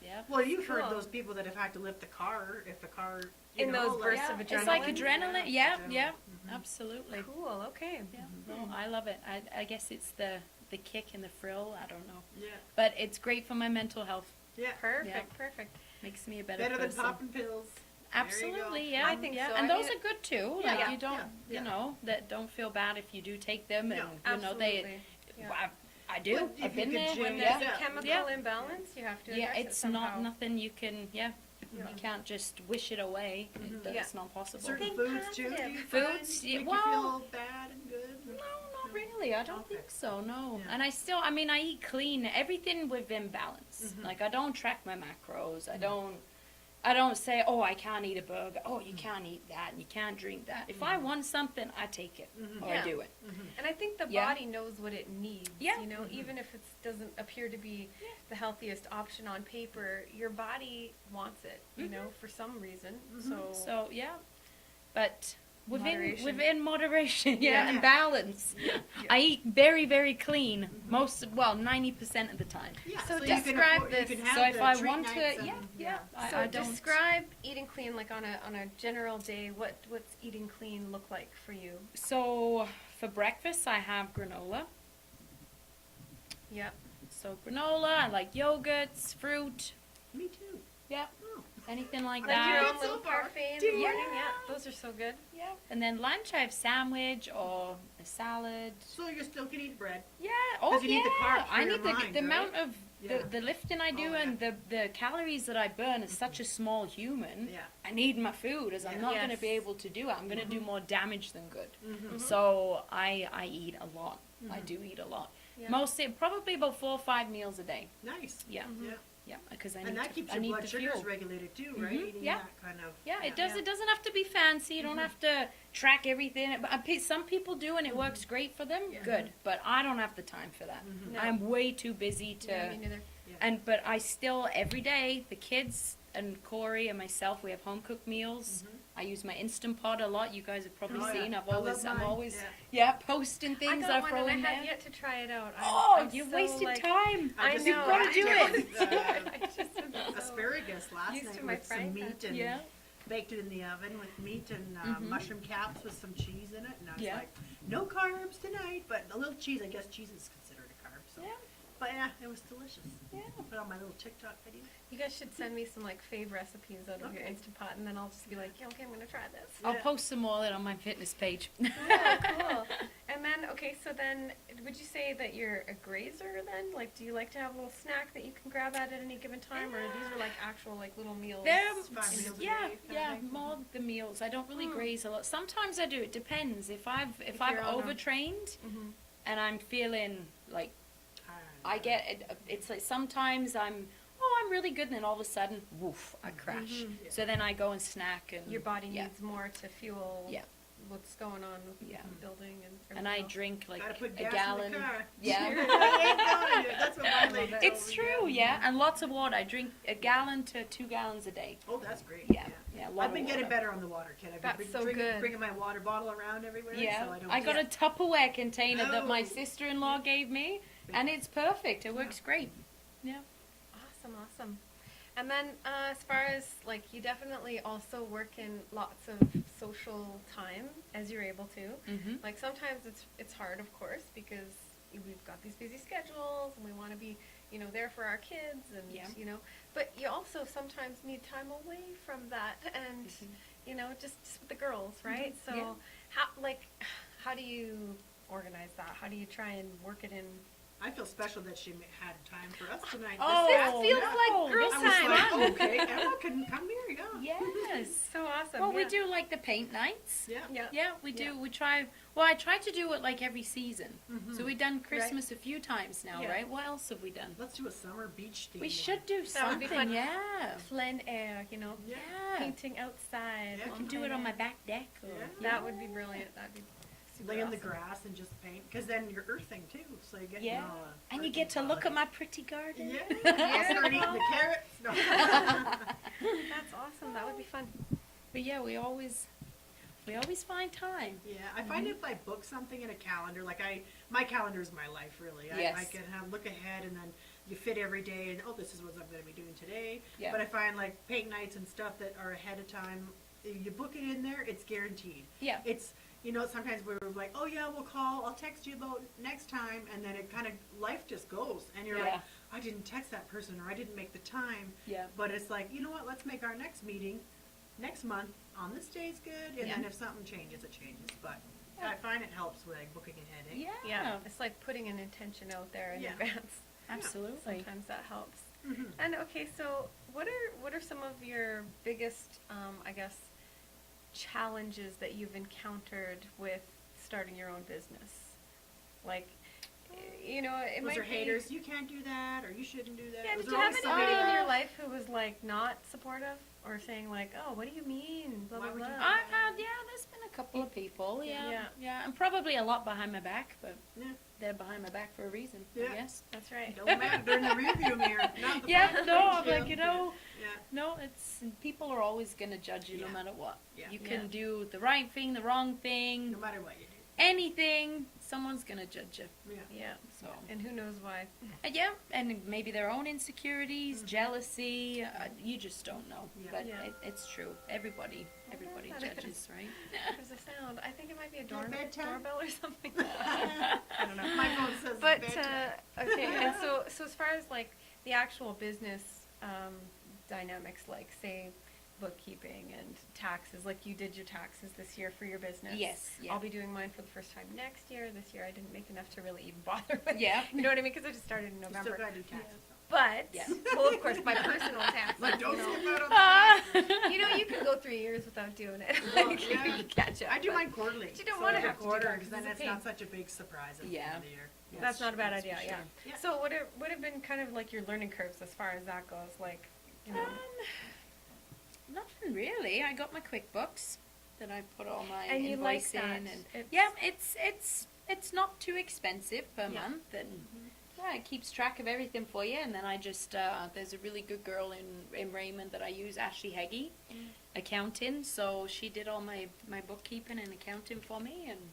Yeah. Well, you've heard Cool. those people that have had to lift the car if the car. You In know, those like- bursts Yeah, of it's like adrenaline? adrenaline. Yeah, adrenaline. yeah, Mhm. absolutely. Cool. Okay. Yeah, no, I love it. I guess it's the kick and the thrill. I don't know, Yeah. but it's great for my mental health. Yeah. Perfect. Perfect. Makes me a better Better than person. popping pills. Absolutely, There you yeah. I think yeah. so. And I those mean, are good too. Yeah, Like yeah, you don't, yeah. you know, that don't feel bad if you do take them, and No, you know they. Absolutely. Yeah. I do. Well, if I've you been could there. do- When yeah. there's Yeah. a chemical Yeah. imbalance, you have to Yeah, address it it's somehow. not nothing you can. Yeah, Yeah. you can't just wish it away. Mhm. It's not possible. Certain Think foods too. Do positive. you Foods, find yeah, make well- you feel bad and good? No, not really. I don't Okay. think so. No. Yeah. And I still, I mean, I eat clean. Everything within balance. Mhm. Like I don't track my macros. I don't say, oh, I can't eat a burger. Oh, you can't eat that. And you can't drink that. If I want something, I take it Mhm. or Yeah. I do it. And I think the Yeah. body knows what it needs. Yeah. You know, Mhm. even if it doesn't appear to be the healthiest option on paper, your body wants it. You Mhm. know, for some reason. Mhm. So. So yeah, but Moderation. within moderation, yeah, Yeah. and balance. Yeah. I eat very very clean 90% of the time. Yeah. So you can describe afford- this. You can have So if the I treat want to, nights yeah, and- yeah. So I don't. describe eating clean, like on a general day. What's eating clean look like for you? So for breakfast, I have granola. Yep. So granola, I like yogurts, fruit, Me too. yeah, Oh. anything like Like your that. own Good little so far. parfait in Do the you? morning. Yeah, those are so good. Yeah. And then lunch, I have sandwich or a salad. So you still can eat bread. Yeah. Oh 'Cause you yeah. need the carbs for I your need the mind, the right? amount of Yeah. the lifting I do Oh, and the calories that I burn as such a small human. Yeah. I need my food, as I'm Yeah. not going to Yes. be able to do it. I'm going to do Mhm. more damage than good. Mhm. So I eat a lot. I Mhm. do eat a lot. Yeah. Mostly, probably about 4 or 5 meals a day. Nice. Yeah. Mhm. Yeah. Yeah, because I need And that to, keeps I your need blood the sugars fuel. regulated too, right? Mhm. Eating Yeah. that kind of. Yeah, it does. Yeah. It doesn't have to be fancy. You don't Mhm. have to track everything. But some people do, and it works great for them. Yeah. Good, but I don't have the time for that. Mhm. No. I'm way too busy to. Yeah, me neither. But I still every day the kids and Corey and myself we have home cooked meals. Mhm. I use my Instant Pot a lot. You guys have probably Oh, yeah. seen. I love I'm mine. always Yeah. posting things I I got one throw and in I have there. yet to try it out. Oh, you've wasted like, time. I just know. gotta I do just- it. I just am so Asparagus last used night to my with some frying meat pan. and Yeah. baked it in the oven with meat and Mhm. mushroom caps with some cheese in it. And I was Yeah. like, no carbs tonight, but a little cheese. I guess cheese is considered a carb. So. Yeah. But yeah, it was delicious. Yeah. Put on my little TikTok video. You guys should send me some like fave recipes out of your Okay. Instant Pot, and then I'll just be like, yeah, okay, I'm gonna try this. I'll Yeah. post some more of it on my fitness page. Yeah, cool. And then, okay, so then, would you say that you're a grazer then? Like, do you like to have a little snack that you can grab at any given time, or these are like actual like little meals? Yeah, more the meals. I don't really graze a lot. Sometimes I do. It depends. If I've overtrained and I'm feeling like I get it, it's like sometimes I'm really good, and then all of a sudden, woof, I crash. So then I go and snack, and your body needs more to fuel. Yeah. What's going on with the building and I else. drink like Gotta put a gas gallon. in the car. Yeah. That's what my lady told It's me, true, yeah, and lots of water. I drink a gallon to 2 gallons a day. Oh, that's great. Yeah. A lot I've been of getting water. better on the water, kid. I've That's been so good. bringing my water bottle around everywhere. Yeah, So I don't. I got a Tupperware container that my Oh. sister-in-law gave me, and it's perfect. It works great. Yeah. Awesome. And then as far as like you definitely also work in lots of social time as you're able to. Like sometimes it's hard, of course, because we've got these busy schedules and we want to be, there for our kids and but you also sometimes need time away from that and just with the girls, right? So how do you organize that? How do you try and work it in? I feel special that she had time for us tonight. Oh, This feels like girl I was time. like, okay, Emma can come here, Yes. So awesome. Well, we do like the paint nights. Yeah. Yeah, we do. We try. Well, I try to do it like every season. So we've done Christmas a few times now, right? What else have we done? Let's do a summer beach theme. We should do That would be something. fun. Yeah. Plein air, Yeah. painting outside. Yeah, I can do it on my back deck. Or, That would be brilliant. That'd be super Lay in the awesome. grass and just paint, because then you're earthing too, so you get and you get to look at my pretty garden. Yeah, I'll start eating the carrots. No. That's awesome. That would be fun. But yeah, we always find time. Yeah, I find if I book something in a calendar, like my calendar is my life, really. I can look ahead and then you fit every day and, this is what I'm going to be doing today. Yeah. But I find like paint nights and stuff that are ahead of time, if you book it in there, it's guaranteed. Yeah. It's, sometimes we're like, oh yeah, we'll call, I'll text you about next time, and then it kind of, life just goes, and you're like, I didn't text that person, or I didn't make the time. Yeah. But it's like, you know what, let's make our next meeting next month on this day is good, and then if something changes, it changes. But I find it helps with like booking ahead. Eh? Yeah. It's like putting an intention out there in advance. Absolutely. Sometimes that helps. And okay, so what are some of your biggest, challenges that you've encountered with starting your own business? Like, it Was might there be haters? You can't do that, or you shouldn't do that. Yeah, Was did there you have always anybody somebody- in your life who was like not supportive or saying like, oh, what do you mean? Blah Why blah would blah. you I've had, there's been a couple of people, yeah, and probably a lot behind my back, but Yeah. they're behind my back for a reason, Yeah. I guess. That's right. Don't matter. They're in the rearview mirror, not the Yeah, front no, I'm windshield. like, Yeah. no, people are always going to judge you no Yeah. matter what. Yeah. You can do the right thing, the wrong thing, No matter what you do. anything, someone's going to judge you. Yeah. Yeah. So, And who knows why? and maybe their own insecurities, jealousy, you just don't know. Yeah. But Yeah. it's true. Everybody judges, right? There's a sound. I think it might be a bedtime? doorbell or something. I don't know. My phone says But it's bedtime. okay, and so as far as like the actual business dynamics, like say bookkeeping and taxes, like you did your taxes this year for your business. Yes, yeah. I'll be doing mine for the first time next year. This year I didn't make enough to really even bother with. Yeah. You know what I mean? Because I just started in You November. still gotta do taxes. But Yeah. well, of course, my personal taxes. Like, don't you know. skip out on the You can go 3 years without doing it. Well, Like, yeah. you can catch up. I do but mine quarterly. But you don't so wanna every have to do quarter, that, because 'cause then it's it's a not pain. such a big surprise at the Yeah. end of the year. That's not a bad That's for idea, sure. yeah. Yeah. So what have been kind of like your learning curves as far as that goes? Like, Nothing really. I got my QuickBooks that I put all my And you like invoice that. in, and It's- it's not too expensive per Yeah. month, and it keeps track of everything for you. And then I just there's a really good girl in Raymond that I use, Ashley Heggie, accounting. So she did all my bookkeeping and accounting for me, and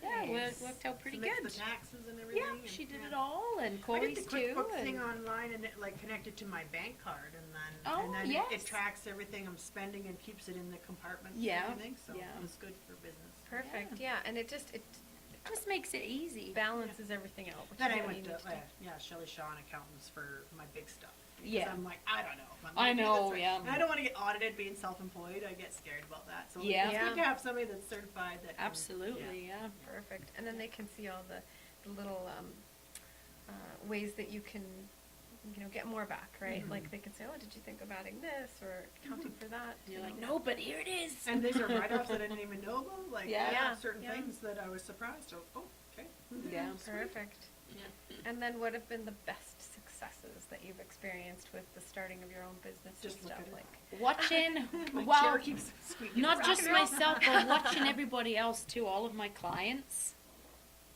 it worked out pretty Submits good. the taxes and everything. Yeah, and- she did yeah. it all, and I Corey's did the too. QuickBooks and- thing online, and it like connected to my bank card, and Oh, then yes. it tracks everything I'm spending and keeps it in the compartments Yeah, and everything. So yeah. it was good for business. Perfect, yeah. And it Just makes it easy. Balances everything out. Which Then is I what went you to, need to do. Shelley Shaw and Accountants for my big stuff. Because Yeah. I'm like, I don't know. If I'm I gonna do know, this right. yeah. And I don't want to get audited being self-employed. I get scared about that. So Yeah. it's good to have somebody that's certified that can, Absolutely, yeah. Perfect. And then they can see all the little ways that you can, get more back, right? Mhm. Like they can say, oh, did you think of adding this or accounting for that? And you're like, no, but here it is. And these are write-ups that I didn't even know about. Like, Yeah. I Yeah. have certain Yeah. things that I was surprised of. Oh, okay. Yeah. Perfect. Yeah. And then what have been the best successes that you've experienced with the starting of your own business Just and look stuff? at it. Like, Watching, My well, chair keeps squeaking. not Rock just and roll. myself, but watching everybody else too, all of my clients.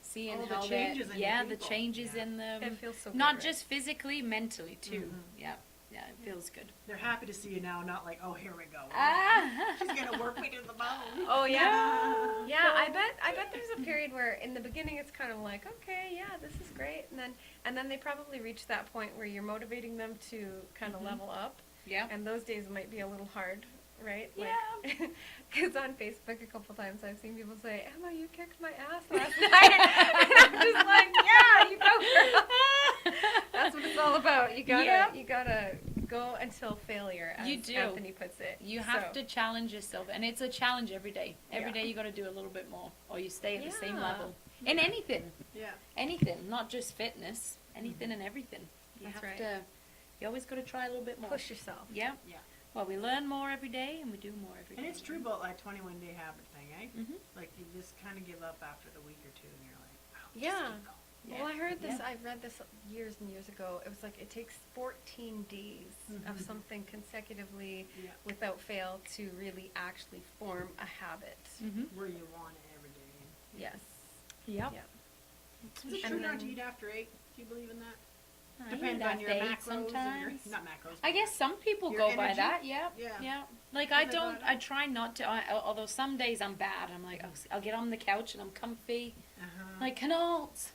Seeing Oh, the how changes in yeah, the the people. changes Yeah. in them. it feels so good, Not right? just physically, mentally too. Mhm. Yeah, yeah, it feels good. They're happy to see you now, not like, oh, here we go. Ah. She's gonna work me to the bone. Oh yeah. Yeah. Yeah, I bet there's a period where in the beginning it's kind of like, okay, yeah, this is great. And then they probably reach that point where you're motivating them to kind of Mhm. level up. Yeah. And those days might be a little hard, right? Yeah. Because on Facebook a couple times I've seen people say, Emma, you kicked my ass last night. And I'm just like, yeah, you go, girl. That's what it's all about. You gotta go until failure, as You do. Anthony puts it. You have So, to challenge yourself, and it's a challenge every day. Every Yeah. day you got to do a little bit more, or you stay at the same Yeah. level. In anything, Yeah. anything, not just fitness, anything and everything. You That's have right. to. You always got to try a little bit more. push yourself. Yeah. Yeah. Well, we learn more every day, and we do more every day. And it's true about like 21-day habit thing, eh? Mhm. Like you just kind of give up after the week or two, and you're like, oh, Yeah. just keep going. Well, I heard this, Yeah. I read this years and years ago. It was like it takes 14 days of Mhm. something consecutively Yeah. without fail to really actually form a habit. Mhm. Where you want it every day. Yes. Yep. Yeah. Is it And true not to then- eat after 8? Do you believe in that? I Depends eat on your after 8 macros and sometimes. your, not macros. I guess some people Your go by energy? that. Yeah. Yeah. Yeah. Like Is I it don't. about I it? try not to. Although some days I'm bad. I'm like, I'll get on the couch and I'm comfy. Uh-huh. Like, Canalt,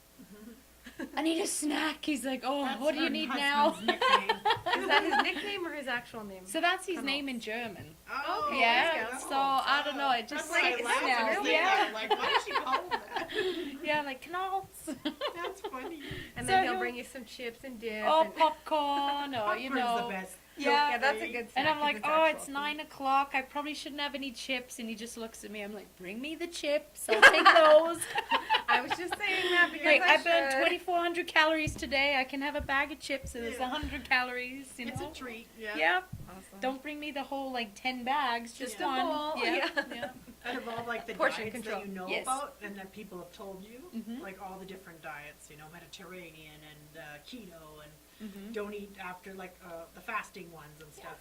I need a snack. He's like, oh, That's what do you my need now? husband's nickname. Is that his nickname or his actual name? So that's his Canalt. name in German. Oh, Okay, Yeah, there you go. so I don't know, it That's just why I like- laughed when I sounds was yeah. there. Like, why does she call him that? Yeah, like Canalt. That's funny. And So then he'll he'll- bring you some chips and dip. Or and popcorn, or you Popcorn's know. the best. Yeah. yeah, that's a good snack. And I'm 'cause like, it's oh, actual it's food. 9 o'clock. I probably shouldn't have any chips. And he just looks at me. I'm like, bring me the chips. I'll take those. I was just saying that because Like, I burned should. 2,400 calories today. I can have a bag of chips and it's Yeah. 100 calories. You It's know. a treat. Yeah. Yeah. Awesome. Don't bring me the whole like 10 bags. Just a one. bowl, Yeah. yeah. Yeah. Out of all like the Portion diets control. that you know Yes. about and that people have told you, Mhm. like all the different diets, you know, Mediterranean and keto and Mhm. don't eat after like the fasting ones and stuff.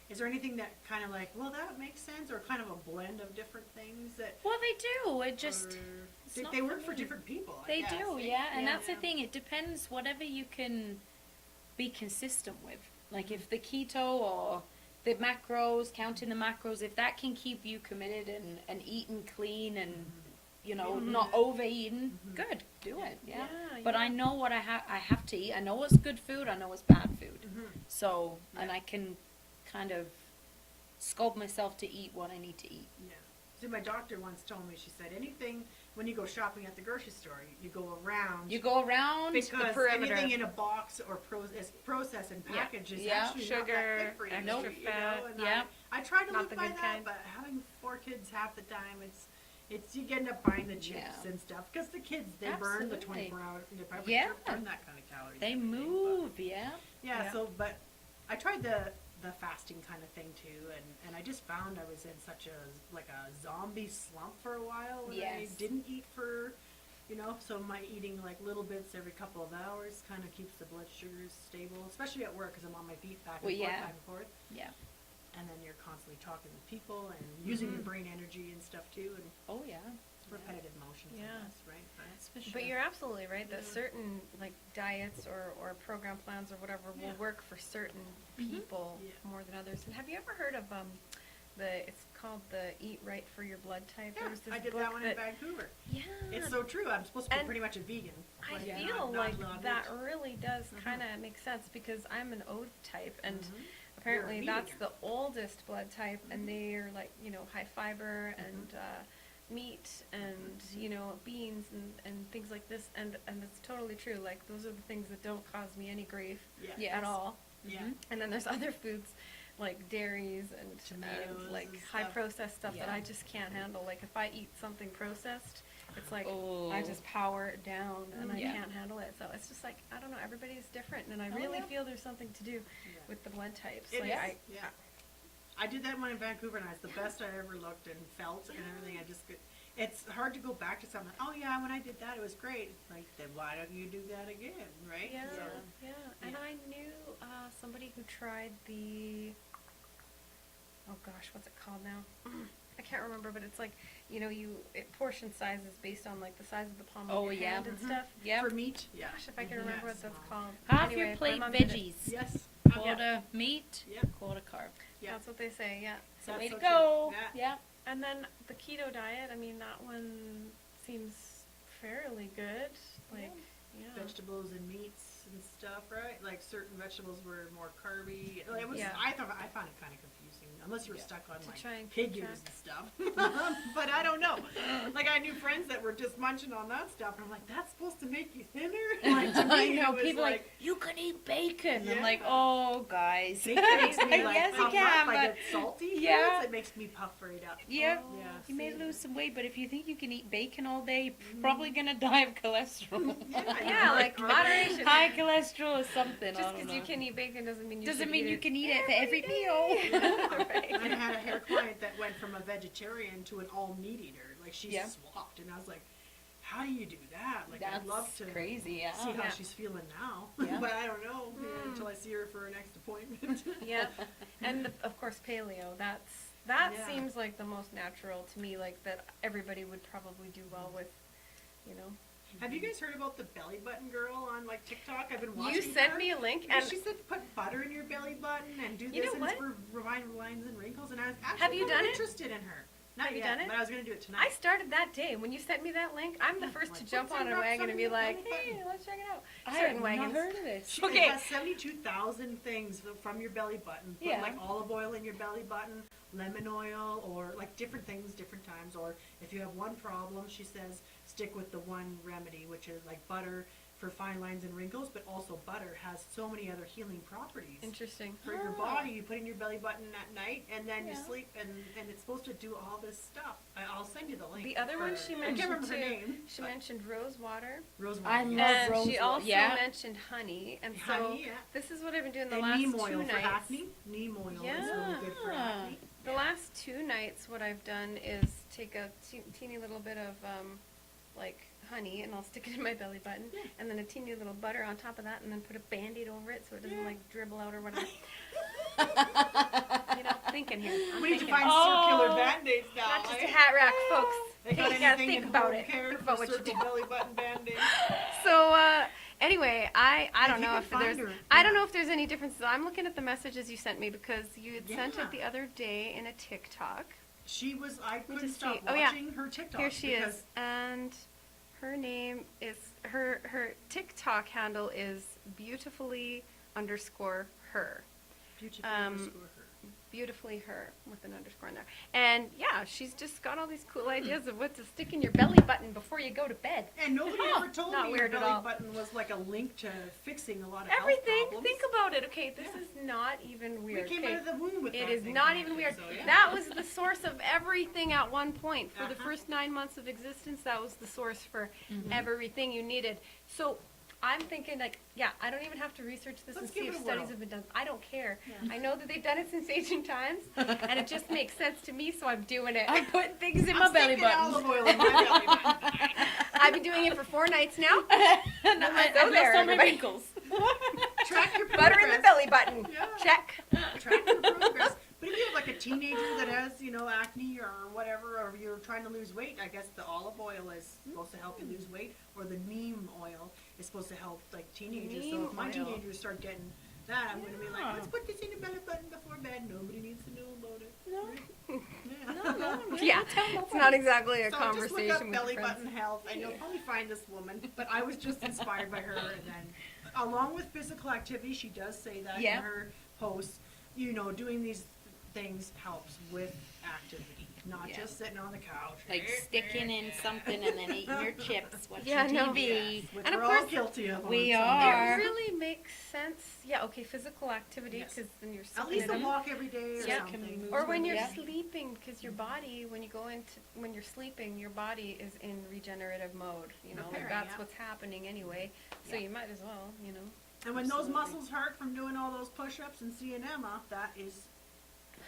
Is there anything that kind of like, well, that makes sense, or kind of a blend of different things that? Well, they do. It just. or- it's they, not they work for for me. different people. I They guess. do, yeah. And that's the Yeah. thing. It depends whatever you can be consistent with. Like if the keto or the macros, counting the macros, if that can keep you committed and eating clean and, you know, Mhm. not overeating, Mhm. good. Do it, yeah. Yeah, But yeah. I know what I have to eat. I know what's good food. I know what's bad food. Mhm. So, and Yeah. I can kind of sculpt myself to eat what I need to eat. Yeah. See, my doctor once told me, she said, anything, when you go shopping at the grocery store, you go around. You go around because perimeter. anything in a box or is processed and Yeah. packaged is Yeah. actually Sugar, not that good for you. extra you fat. know, and Yeah. I try to Not live the by good that, kind. but having 4 kids half the time, it's you end up buying the chips Yeah. and stuff because the kids they burn the Absolutely. 24 hours. They probably Yeah. burn that kind of calories. They every day, but- move, yeah. yeah, Yeah. so, but I tried the fasting kind of thing too, and I just found I was in such a zombie slump for a while when I Yes. didn't eat for, you know, so my eating like little bits every couple of hours kind of keeps the blood sugars stable, especially at work because I'm on my feet back and Well, forth, yeah. back and forth, Yeah. and then you're constantly talking with people and using your brain energy and stuff too, and Oh, yeah. it's repetitive motions, Yeah. I guess, right? That's for sure. But you're absolutely right that Yeah. certain like diets or program plans or whatever Yeah. will work for certain Mhm. people Yeah. more than others. And have you ever heard of it's called the Eat Right for Your Blood Type? Yeah, There was this I did book that one in Vancouver. Yeah. It's so true. I'm supposed to be And pretty much a vegan. I Like, feel not like allowed that meat. really does Mhm. kind of make sense because I'm an O type and Mhm. apparently You're a that's meat the oldest blood type Mhm. and they're like, high fiber and meat and, you know, beans and things like this. And it's totally true. Like, those are the things that don't cause me any grief at all. Yeah. And then there's other foods like dairies and Tomatoes like and high stuff. processed stuff that I just can't handle. Like, if I eat something processed, it's like Oh. I just power it down and I Yeah. can't handle it. So it's just like, I don't know, everybody's different, and I really feel there's something to do with the blood types. It Like, is, yeah. I did that one in Vancouver, and it's the best I ever looked and felt and everything. I just it's hard to go back to something. Oh yeah, when I did that, it was great. It's like, then why don't you do that again, right? Yeah, So, yeah. And I knew somebody who tried the, oh gosh, what's it called now? I can't remember, but it's like, you know, portion sizes based on like the size of the palm of your hand and stuff. Yep. For meat, yeah. Gosh, if I can remember what that's called. Half Anyway, your my plate mom did it. veggies. Yes. Quarter meat, Yep. quarter carb. Yeah. That's what they say, yeah. So That's way to so go. true. Yeah. And then the keto diet, I mean, that one seems fairly good. Like, yeah. Vegetables and meats and stuff, right? Like certain vegetables were more carby. Like, it was, Yeah. I found it kind of confusing, unless you were stuck on To like try and pig keep ears track. and stuff. But I don't know. Like, I knew friends that were just munching on that stuff, and I'm like, that's supposed to make you thinner? Like, to I me, know, it was people like, you can eat bacon. Yeah. I'm like, oh, guys. bacon makes me like yes, you puff can, up. I but get salty foods, yeah. it makes me puff right up. Yep. Oh, Yeah. You may see. lose some weight, but if you think you can eat bacon all day, you're probably gonna die of cholesterol. Yeah, like moderation. High cholesterol is something. Just I don't because know. you can eat bacon doesn't mean you doesn't should mean eat you it can eat it for every meal. Right. I had a hair client that went from a vegetarian to an all meat eater. Like, she Yeah. swapped, and I was like, how do you do that? Like, I'd That's love to crazy. Yeah. see how Yeah. she's feeling now. Yeah. But I don't know until I see her for her next appointment. Yeah, and of course paleo. That Yeah. seems like the most natural to me. Like, that everybody would probably do well with, you know. Have you guys heard about the belly button girl on like TikTok? I've been watching. You sent her. me a link, Yeah, and she said put butter in your belly button and do You this know and what? it's for revive lines and wrinkles. And I was actually Have you kind of done it? interested in her. Not Have you yet, done it? but I was going to do it tonight. I started that day when you sent me that link. I'm the first to Like, jump what's on in a that wagon and be something like, belly button? hey, let's check it out. I Certain have wagons. not heard of this. She Okay. has 72,000 things from your belly button. Put Yeah. like olive oil in your belly button, lemon oil, or like different things, different times. Or if you have one problem, she says stick with the one remedy, which is like butter for fine lines and wrinkles, but also butter has so many other healing properties. Interesting. For your body, you put in your belly button at night, and then you Yeah. sleep, and it's supposed to do all this stuff. I'll send you the link. The other one for- she I can't mentioned remember her too. name. She but mentioned rose water, rosemary. I love yes. and rose she water. also Yeah. mentioned honey. And so Honey, yeah. this is what I've been doing the And last neem 2 oil for nights. acne. Neem oil is really good for Yeah. acne. The last 2 nights, what I've done is take a teeny little bit of like honey, and I'll stick it in my belly button, Yeah. and then a teeny little butter on top of that, and then put a Band-Aid over it so it doesn't Yeah. like dribble out or whatever. You know, thinking here. I'm We need to thinking. find circular band-aids now. Not just eh? a hat rack, folks. They got You gotta anything think in about home it. care Think about for what you circle do. belly button band-aids? So anyway, I If don't you know can if find there's her, I don't yeah. know if there's any differences. I'm looking at the messages you sent me because you had sent Yeah. it the other day in a TikTok. I me couldn't just stop see. Oh, yeah. watching her TikTok. Here she because is, and her name is her TikTok handle is beautifully_her. Beautiful Um, underscore her. Beautifully her with an underscore in there. And yeah, she's just got all these cool ideas of what to stick in your belly button before you go to bed. And nobody ever told Not me your weird at belly all. button was like a link to fixing a lot of Everything. health problems. Think about it. Okay, this Yeah. is not even We weird. came okay? out of the womb with It that is thing not even connected, weird. so, yeah. That was the source of everything at one point. For the Uh-huh. first 9 months of existence, that was the source for Mm-hmm. everything you needed. So I'm thinking, like, yeah, I don't even have to research this Let's and see give if it a studies whirl. have been done. I don't care. Yeah. I know that they've done it since ancient times, and it just makes sense to me, so I'm doing it. I'm putting things in I'm my belly sticking button. olive oil in my belly button. I've been doing it for 4 nights now. And I I go lost there, all my everybody. wrinkles. Track your Butter in the progress. belly button. Yeah. Check. Track your progress. But if you have like a teenager that has, acne or whatever, or you're trying to lose weight, I guess the olive oil is supposed to help you lose weight, or the neem oil is supposed to help like teenagers. So Neem if my oil. teenagers start getting that, I'm going to be like, Yeah. let's put this in your belly button before bed. Nobody needs to know about it. No. Yeah. No. Yeah, it's not exactly a So conversation just look up with belly your friends. button health, and you'll probably find this woman. But I was just inspired by her, and then along with physical activity, she does say that Yeah. in her posts. Doing these things helps with activity. Not Yeah. just sitting on the couch. Like sticking in something and then eating your chips, watching Yeah, no. TV. Which And of we're all course, guilty of. we on some are. It days. really makes sense. Yeah, okay, physical activity, Yes. because then you're At sitting least in a them. walk every day or Yeah. something. Or when you're Yeah. sleeping, because your body, when you're sleeping, your body is in regenerative mode. You know, like Okay, that's yeah. what's happening anyway. So Yeah. you might as well, you know. And when those Absolutely. muscles hurt from doing all those push-ups and seeing Emma, that is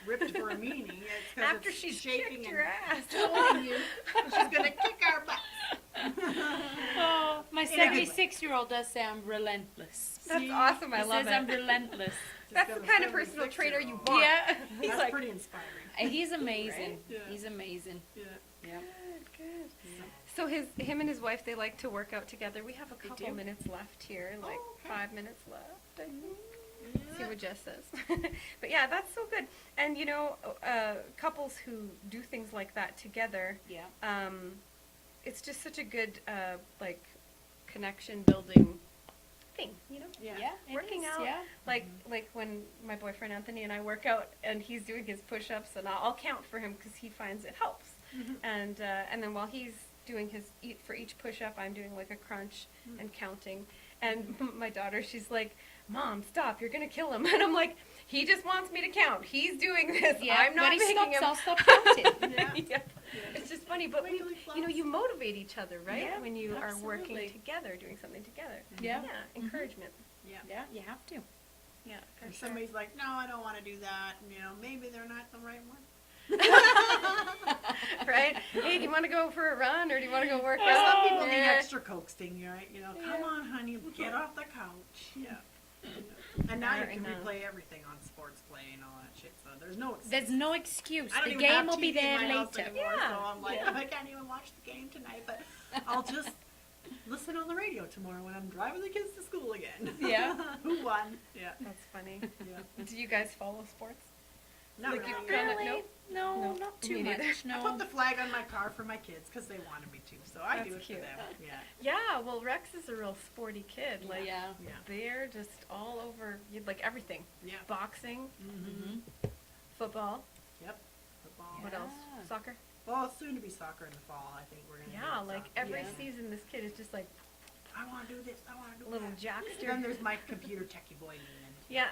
ripped for a meanie. It's 'cause After it's she's shaking kicked your ass. telling you she's gonna kick our butts. Oh, my In a good way. 76-year-old does say I'm relentless. That's See? awesome. I He love says I'm it. relentless. That's the Just kind got of a personal trainer you 76-year-old. want. Yeah. He's That's like, pretty inspiring. He's amazing. Right? Yeah. He's amazing. Yeah. Yeah. good. So him and his wife, they like to work out together. We have a They couple do? minutes left here, like Oh, okay. 5 minutes left, I think. See Yeah. what Jess says. But yeah, that's so good. And you know, couples who do things like that together, Yeah. it's just such a good like connection building thing, you know? Yeah. It Working is, out, Yeah. Like when my boyfriend Anthony and I work out, and he's doing his push-ups, and I'll count for him because he finds it helps. Mhm. And then while he's doing for each push-up, I'm doing like a crunch and counting. And my daughter, she's like, "Mom, stop! You're gonna kill him." And I'm like, "He just wants me to count. He's doing this. Yeah. I'm not when he making stops, him." I'll stop counting. Yeah. It's just funny, but Twinkly you motivate each other, right? Yeah, When you are absolutely. working together, doing something together. Yeah. Yeah, encouragement. Yeah. Yeah, you have to. Yeah, for If sure. somebody's like, no, I don't want to do that, and, maybe they're not the right one. Right? Hey, do you want to go for a run, or do you want to go work Some out? people need Yeah. extra coaxing, right? Come Yeah. on, honey, get off the couch. Yeah. And now you can replay everything on Sports Play and all that shit, so there's no excuse. There's no excuse. I don't The even have game will be TV in there my house later. anymore, Yeah. so I'm like, Yeah. I can't even watch the game tonight, but I'll just listen on the radio tomorrow when I'm driving the kids to school again. Yeah. Who won? Yeah. That's funny. Yeah. Do you guys follow sports? Not Like, really. you're kinda- Really? nope. No, Nope. not Me too neither. much. I No. put the flag on my car for my kids because they wanted me to, so I do That's it cute. for them. Yeah. Yeah, well, Rex is a real sporty kid. Like, Yeah. Yeah. they're just all over, like everything. Yeah. Boxing, Mm-hmm. football. Yep. Football. What else? Yeah. Soccer. Well, soon to be soccer in the fall. I think we're gonna. Yeah, do like soccer. every Yeah. season, this kid is just like I want to do this. I want to do little that. jackster. Then there's my computer techie boy man. Yeah.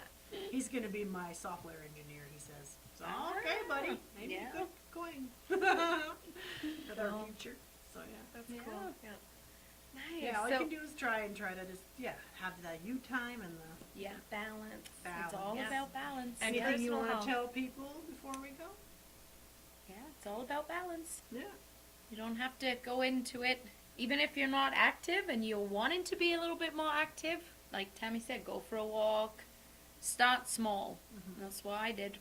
He's gonna be my software engineer. He says. So Ah, okay, buddy. Maybe yeah. good going with our Well, future. So yeah. That's Yeah. cool. Yeah. Nice. Yeah, all you so can do is try to just have the you time and the Yeah. balance. It's all Yeah. about balance. And yeah. anything you personal want health. to tell people before we go. Yeah, it's all about balance. Yeah. You don't have to go into it, even if you're not active and you're wanting to be a little bit more active. Like Tammy said, go for a walk. Start small. Mhm. That's what I did.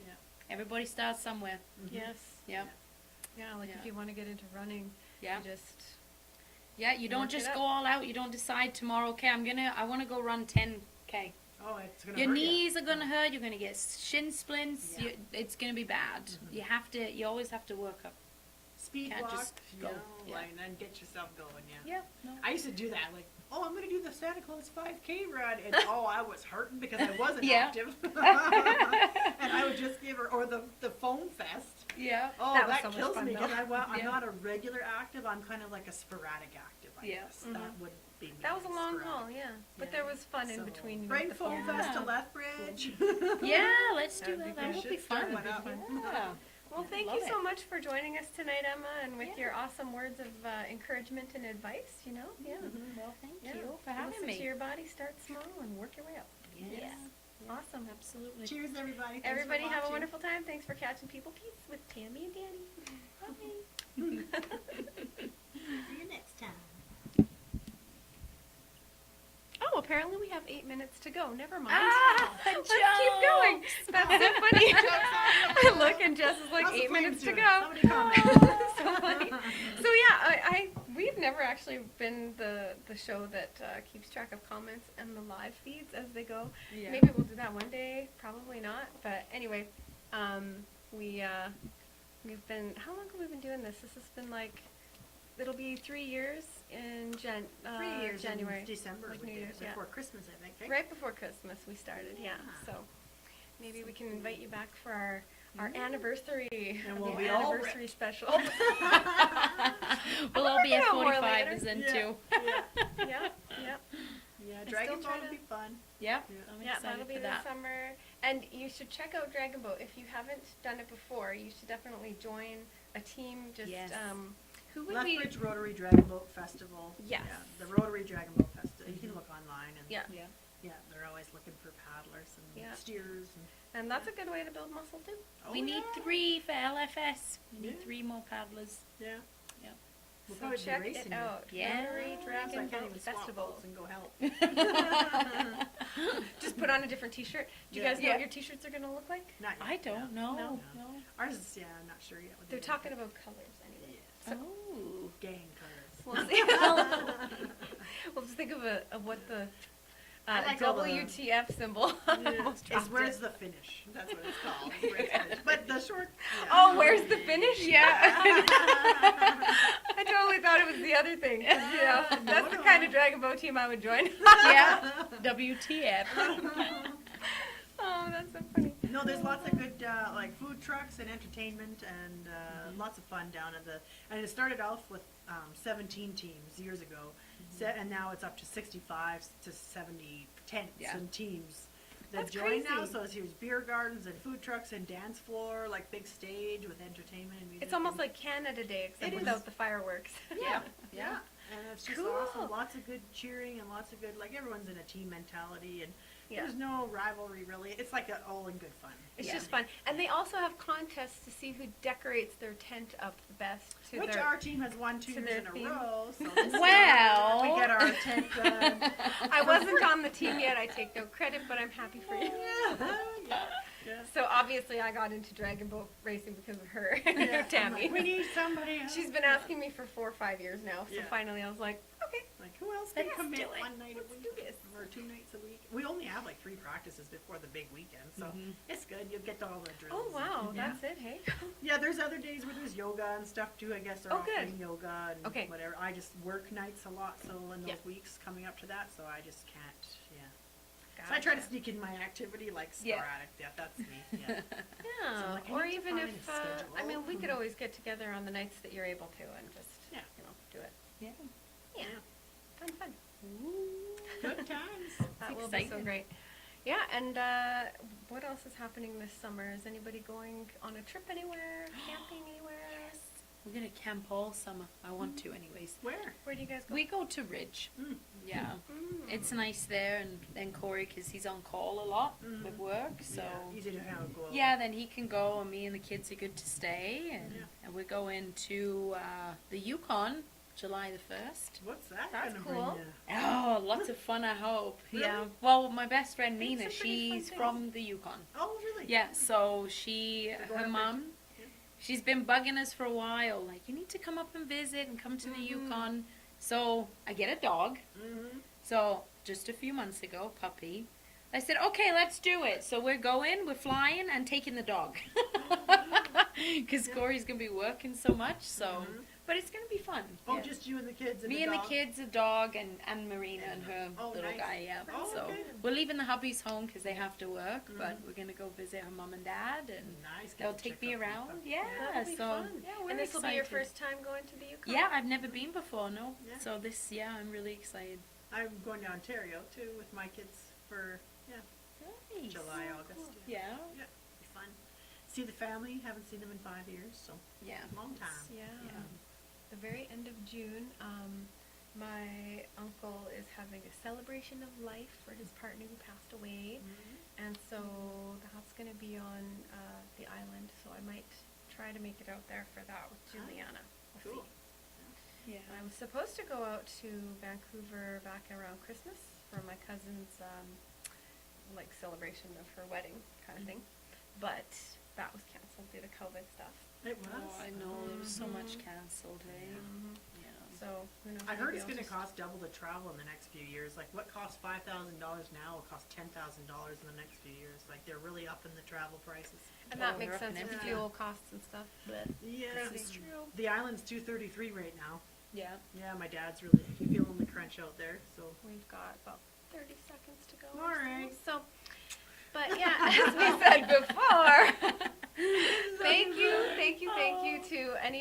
Yeah. Everybody starts somewhere. Mhm. Yes. Yeah. Yeah, like Yeah. if you want to get into running, Yeah. you just Yeah, you don't Work it just up. go all out. You don't decide tomorrow, okay, I want to go run 10K. Oh, it's gonna Your hurt knees are going to hurt. You're going to get shin splints. Yeah. It's going to be bad. Mhm. You always have to work up. Speed Can't walk, just go. Yeah. like, and then get yourself going. Yeah. Yeah. No. I used to do that, like, oh, I'm gonna do the Santa Claus 5K run, and I was hurting because I wasn't Yeah. active, and I would just give her, or the foam fest. Yeah. Oh, That was that so much kills fun, me though. because I'm Yeah. not a regular active. I'm kind of like a sporadic active. I Yeah. guess Mhm. that would be. Me, that was a long sporadic. haul, yeah. But Yeah. there was fun in So, between. with Bring the foam fun. fest to Yeah. Lethbridge. Yeah, let's do That'd be that. That good. would Should be start fun. one up. Yeah. Well, thank Love you it. so much for joining us tonight, Emma, and with Yeah. your awesome words of encouragement and advice. Yeah. Well, thank Yeah. you for having Listen me. to your body, start small, and work your way up. Yes. Awesome. Absolutely. Cheers, everybody. Thanks for Everybody have a watching. wonderful time. Thanks for catching People Peace with Tammy and Danny. See you next time. Oh, apparently we have 8 minutes to go. Never mind. Ah, Let's keep going. That's so funny. I look and Jess is like How's the 8 minutes to flames go. doing? Somebody comment. So funny. So yeah, we've never actually been the show that keeps track of comments and the live feeds as they go. Yeah. Maybe we'll do that one day. Probably not. But anyway, we've been. How long have we been doing this? This has been like. It'll be 3 years in 3 years January. in December. Like we New did it, Year's, yeah. before Christmas, I think. Right before Christmas we started, yeah. Yeah. So maybe we can invite you back for our our anniversary. And we'll the be all anniversary ripped. special. We'll all be at working on more 45 later. as in Yeah. too. yeah. Yeah, still Dragon Ball trying will to- be fun. Yep. Yeah. I'm Yeah, excited that'll be for this that. summer. And you should check out Dragon Boat. If you haven't done it before, you should definitely join a team. Just Yes. Who would Lethbridge we? Rotary Dragon Boat Festival. Yes. Yeah, the Rotary Dragon Boat Festival. You can look online and Yeah. Yeah. yeah, they're always looking for paddlers and Yeah. steers. And that's a good way to build muscle too. We need 3 for LFS. We need Yeah. 3 more paddlers. Yeah. Yeah. We'll So probably be check racing it out. Yeah. Rotary So I Dragon can't Boat even swap Festival. boats and go help. Just put on a different T-shirt. Do you Yeah. guys know Yeah. what your T-shirts are gonna look like? Not yet. I don't know. No. No. Ours is, yeah, I'm not sure yet. what They're they talking look about colors anyway. like. So Oh. Yeah. Gang colors. we'll see. We'll just think of what the I like all the- WTF symbol. Yeah. Most It's dropped where's it. the finish? That's what it's called. Where's the finish. But the short. Yeah. Oh, where's the finish? Yeah. I totally thought it was the other thing. 'Cause, you know, that's the kind of Dragon Boat team I would join. Yeah. WTF. Oh, that's so funny. No, there's lots of good like food trucks and entertainment and lots of fun down at the. And it started off with 17 teams years ago, and now it's up to 65 to 70 tents Yeah. and teams that That's join now. crazy. So here's beer gardens and food trucks and dance floor, like big stage with entertainment and music. It's almost and- like Canada Day, except It is. without the fireworks. Yeah, yeah. And it's just Cool. awesome. Lots of good cheering and lots of good, like everyone's in a team mentality and Yeah. there's no rivalry really. It's like all in good fun. It's Yeah. just fun. And they also have contests to see who decorates their tent up the best. To Which their, our team has won 2 to years their in a theme. row. So this year Well. we get our tent done. I wasn't on the team yet. I take no credit, but I'm happy for you. Yeah. So obviously I got into Dragon Boat racing because of her, Yeah. Tammy. I'm like, we need somebody else. She's been asking me for 4 or 5 years now. So Yeah. finally I was like, okay, Like, who else can Let's commit do it. one night Let's a week do this. or 2 nights a week? We only have like 3 practices before the big weekend, so Mhm. it's good. You get all the drills. oh wow, Yeah. that's it, hey? Yeah, there's other days where there's yoga and stuff too. I guess they're Oh, good. offering yoga and Okay. whatever. I just work nights a lot, so in those Yeah. weeks coming up to that, so I just can't. Yeah. So I try to sneak in my activity like Yeah. sporadic. Yeah, that's me. Yeah. Yeah, So, like, I or need to even find if, a schedule. I mean, we could always get together on the nights that you're able to and just, Yeah. you know, do it. Yeah. Yeah, fun. Good times. That will be so exciting. great. Yeah, and what else is happening this summer? Is anybody going on a trip anywhere? Camping anywhere? We're gonna camp all summer. I want to, anyways. Where? Where do you guys go? We go to Ridge. Mm. Yeah. Mm. It's nice there, and then Corey, because he's on call a lot Mhm. with work, so Yeah, easy to have go. yeah, then he can go, and me and the kids are good to stay, and, Yeah. and we're going to the Yukon, July the 1st. What's that That's gonna cool. bring you? Oh, lots of fun, I hope. Really? Yeah. Well, my best friend It's Nina, a pretty fun she's thing. from the Yukon. Oh, really? Yeah, so she, So go her out mom, there. she's been bugging us for a while. Like, you need to come up and visit and come to the Mhm. Yukon. So I get a dog. Mm-hmm. So just a few months ago, puppy. I said, okay, let's do it. So we're flying and taking the dog. Because Yeah. Corey's going to be working so much. So, Mhm. but it's going to be fun. Oh, Yeah. just you and the kids and Me the and dog? the kids, a dog, and Marina and her Oh, little nice. guy. Yeah. Oh, So okay. we're leaving the hubbies home because they have to work, but Mhm. we're going to go visit her mom and dad, and Nice. get they'll to take check me out around. stuff. Yeah. That'll be So fun. yeah, we're And this will be your excited. first time going to the Yukon? Yeah, I've never been before. No. Yeah. So this, yeah, I'm really excited. I'm going to Ontario too with my kids for Nice. July, August. Yeah. Yeah, be fun. See the family. Haven't seen them in 5 years, so Yeah. long time. Yeah. Yeah. The very end of June, my uncle is having a celebration of life for his partner who passed away. Mhm. And so that's going to be on the island. So I might try to make it out there for that with Juliana. We'll Cool. see. Yeah. I was supposed to go out to Vancouver back around Christmas for my cousin's like celebration of her wedding kind of thing, but that was canceled due to COVID stuff. It was. Oh, I know. There was so much Mhm. canceled, hey? Yeah. So who knows? I heard maybe it's I'll going to just- cost double the travel in the next few years. Like what costs $5,000 now will cost $10,000 in the next few years. Like they're really upping the travel prices. And that Oh, makes they're sense upping with everything. fuel costs and stuff. But Yes, Crazy. it's true. The island's $233 right now. Yeah. Yeah, my dad's really feeling the crunch out there. So we've got about 30 seconds to go. All right. So, but yeah, as we said before,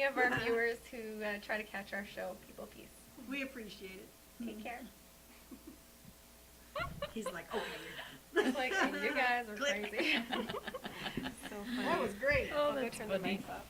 of our viewers who try to catch our show, people, peace. We appreciate it. Take care. He's like, okay, you're done. It's like, you guys are Click. crazy. So funny. That was great. Oh, I'll go that's turn funny. the mics up.